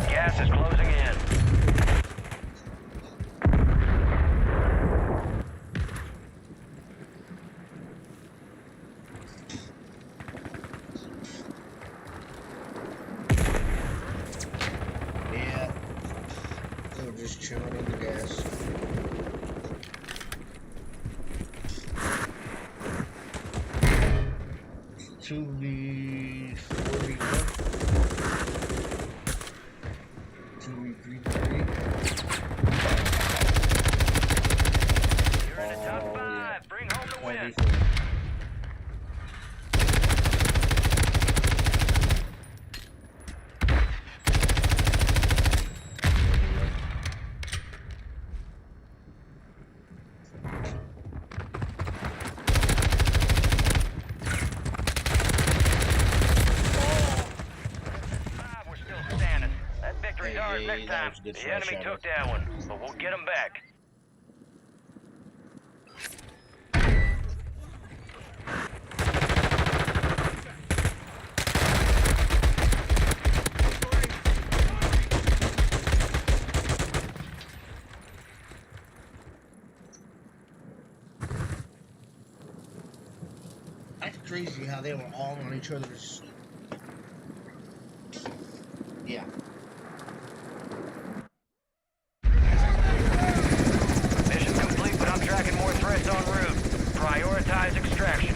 Gas is closing in. Yeah. They were just chilling in the gas. To the 41. 2v3. You're in the top 5. Bring home the win. We're still standing. That victory's ours next time. The enemy took that one, but we'll get them back. That's crazy how they were all on each other's. Yeah. Mission complete, but I'm tracking more threats en route. Prioritize extraction.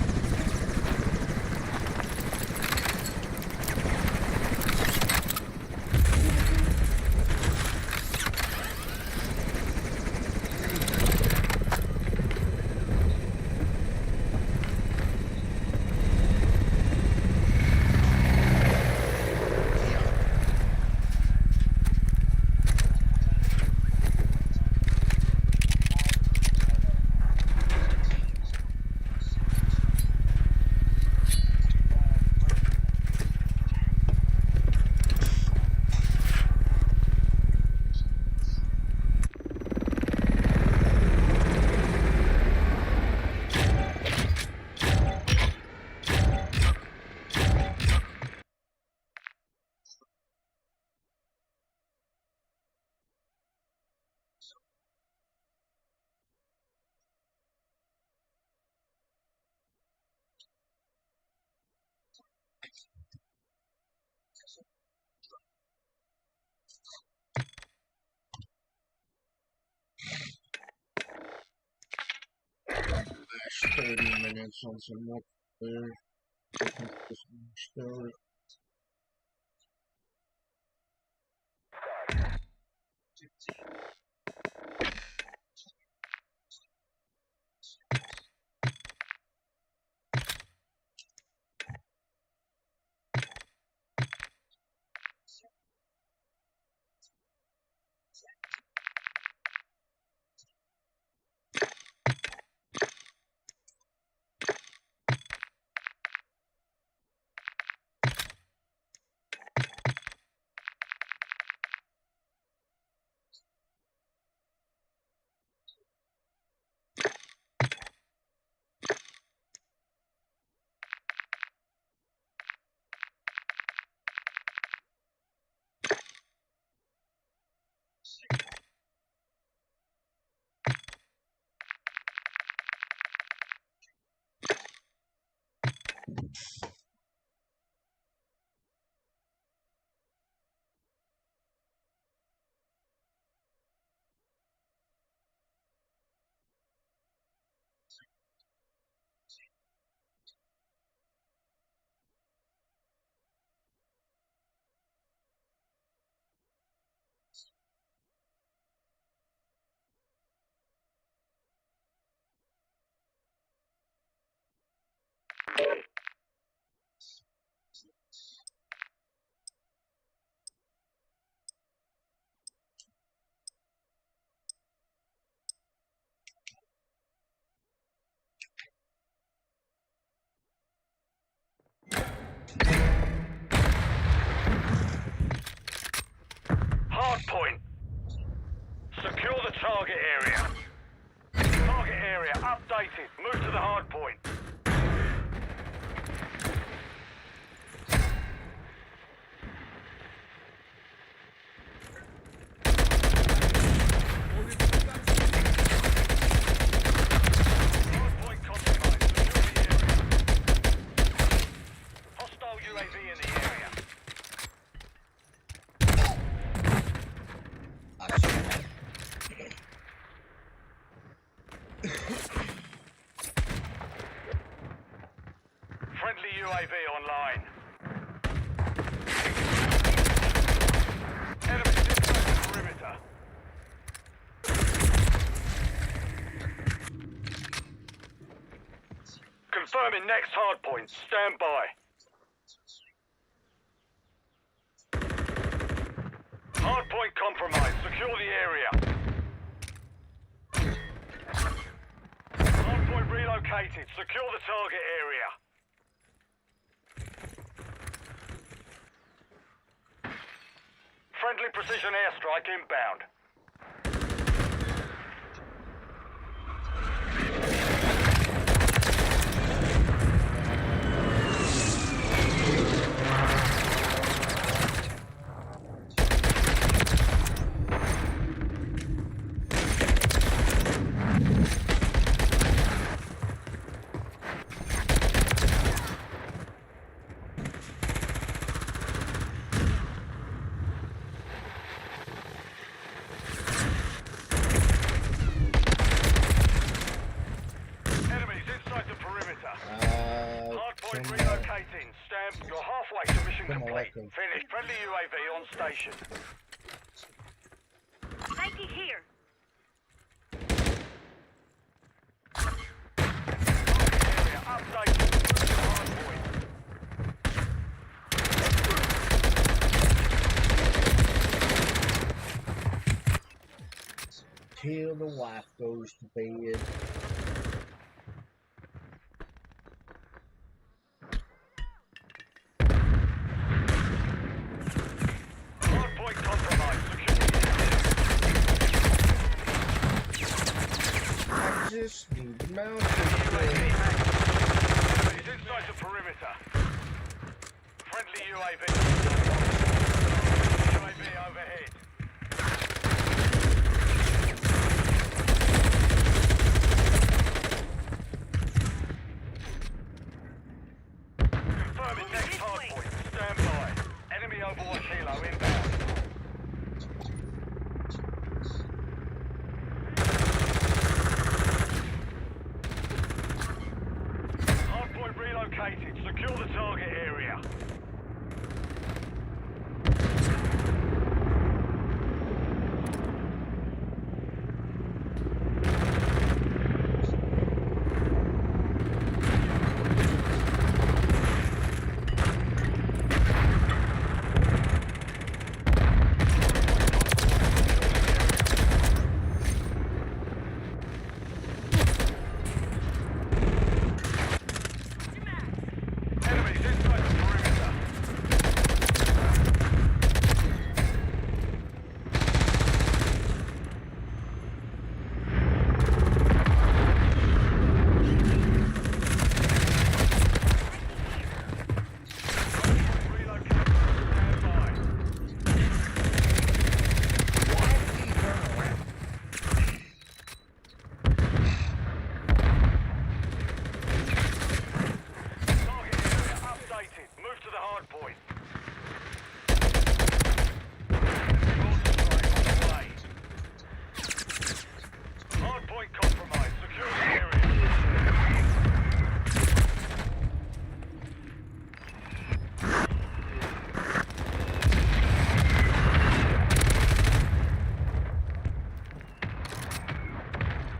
30 minutes on some more clear. Still. Hardpoint. Secure the target area. Target area updated. Move to the hardpoint. Hardpoint compromised. Secure the area. Hostile UAV in the area. Friendly UAV online. Enemies inside the perimeter. Confirming next hardpoint. Stand by. Hardpoint compromised. Secure the area. Hardpoint relocated. Secure the target area. Friendly precision airstrike inbound. Hardpoint relocating. Stand. You're halfway to mission complete. Finished. Friendly UAV on station. 90 here. Area updated. Hardpoint. Till the wife goes to bed. Hardpoint compromised. Secure. I just need mounted. He's inside the perimeter. Friendly UAV. UAV overhead. Confirming next hardpoint. Stand by. Enemy overwatch helo inbound. relocated. Secure the target area. Enemies inside the perimeter. Relocated. Stand by. Why did he turn around? Target area updated. Move to the hard point. Mortar strike on the way. Hard point compromised. Secure the area.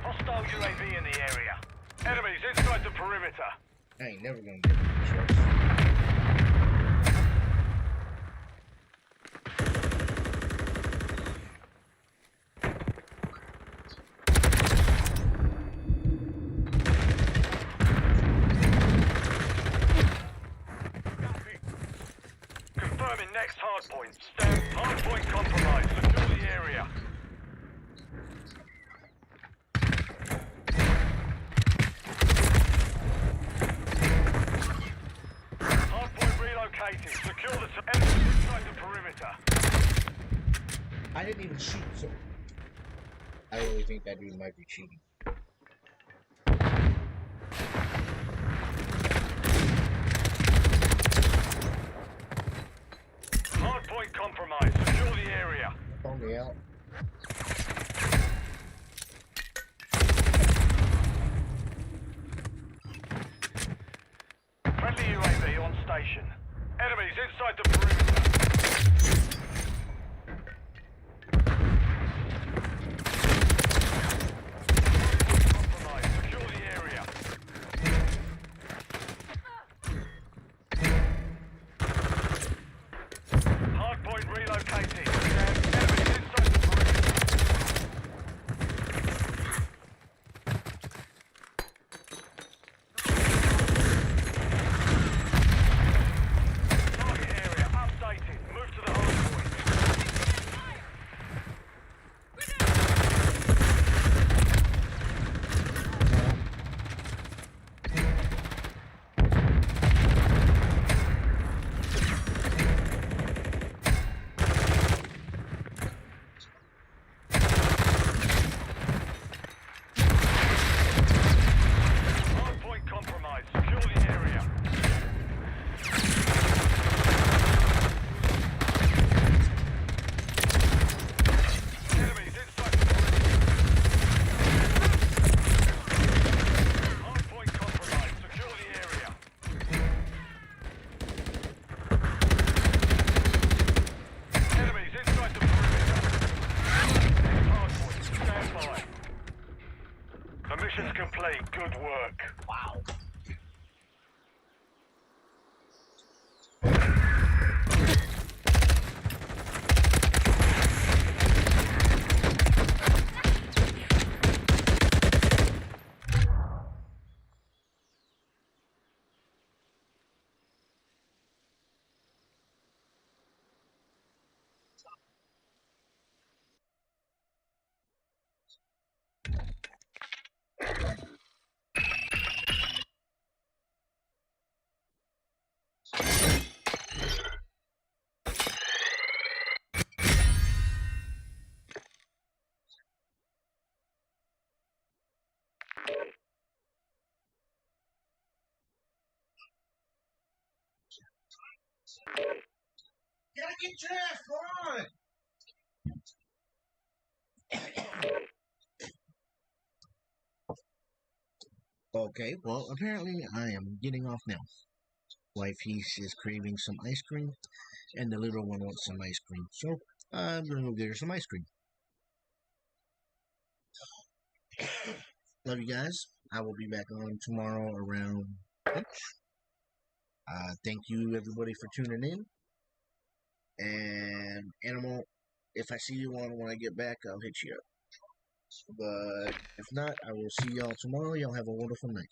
Hostile UAV in the area. Enemies inside the perimeter. I ain't never gonna get the choice. Confirming next hard point. Stand. Hard point compromised. Secure the area. Hard point relocated. Secure the enemies inside the perimeter. I didn't even shoot, so I really think that dude might be cheating. Hard point compromised. Secure the area. Phone me out. Friendly UAV on station. Enemies inside the perimeter. Compromised. Secure the area. Hard point relocated. Enemies inside the perimeter. Target area updated. Move to the hard point. Hard point compromised. Secure the area. Enemies inside the perimeter. Hard point compromised. Secure the area. Enemies inside the perimeter. Next hard point. Stand by. The mission's complete. Good work. Wow. Gotta get dressed, come on! Okay, well, apparently I am getting off now. Wifey is craving some ice cream, and the little one wants some ice cream. So I'm gonna go get her some ice cream. Love you guys. I will be back on tomorrow around lunch. Thank you everybody for tuning in. And Animal, if I see you on when I get back, I'll hit you up. But if not, I will see y'all tomorrow. Y'all have a wonderful night.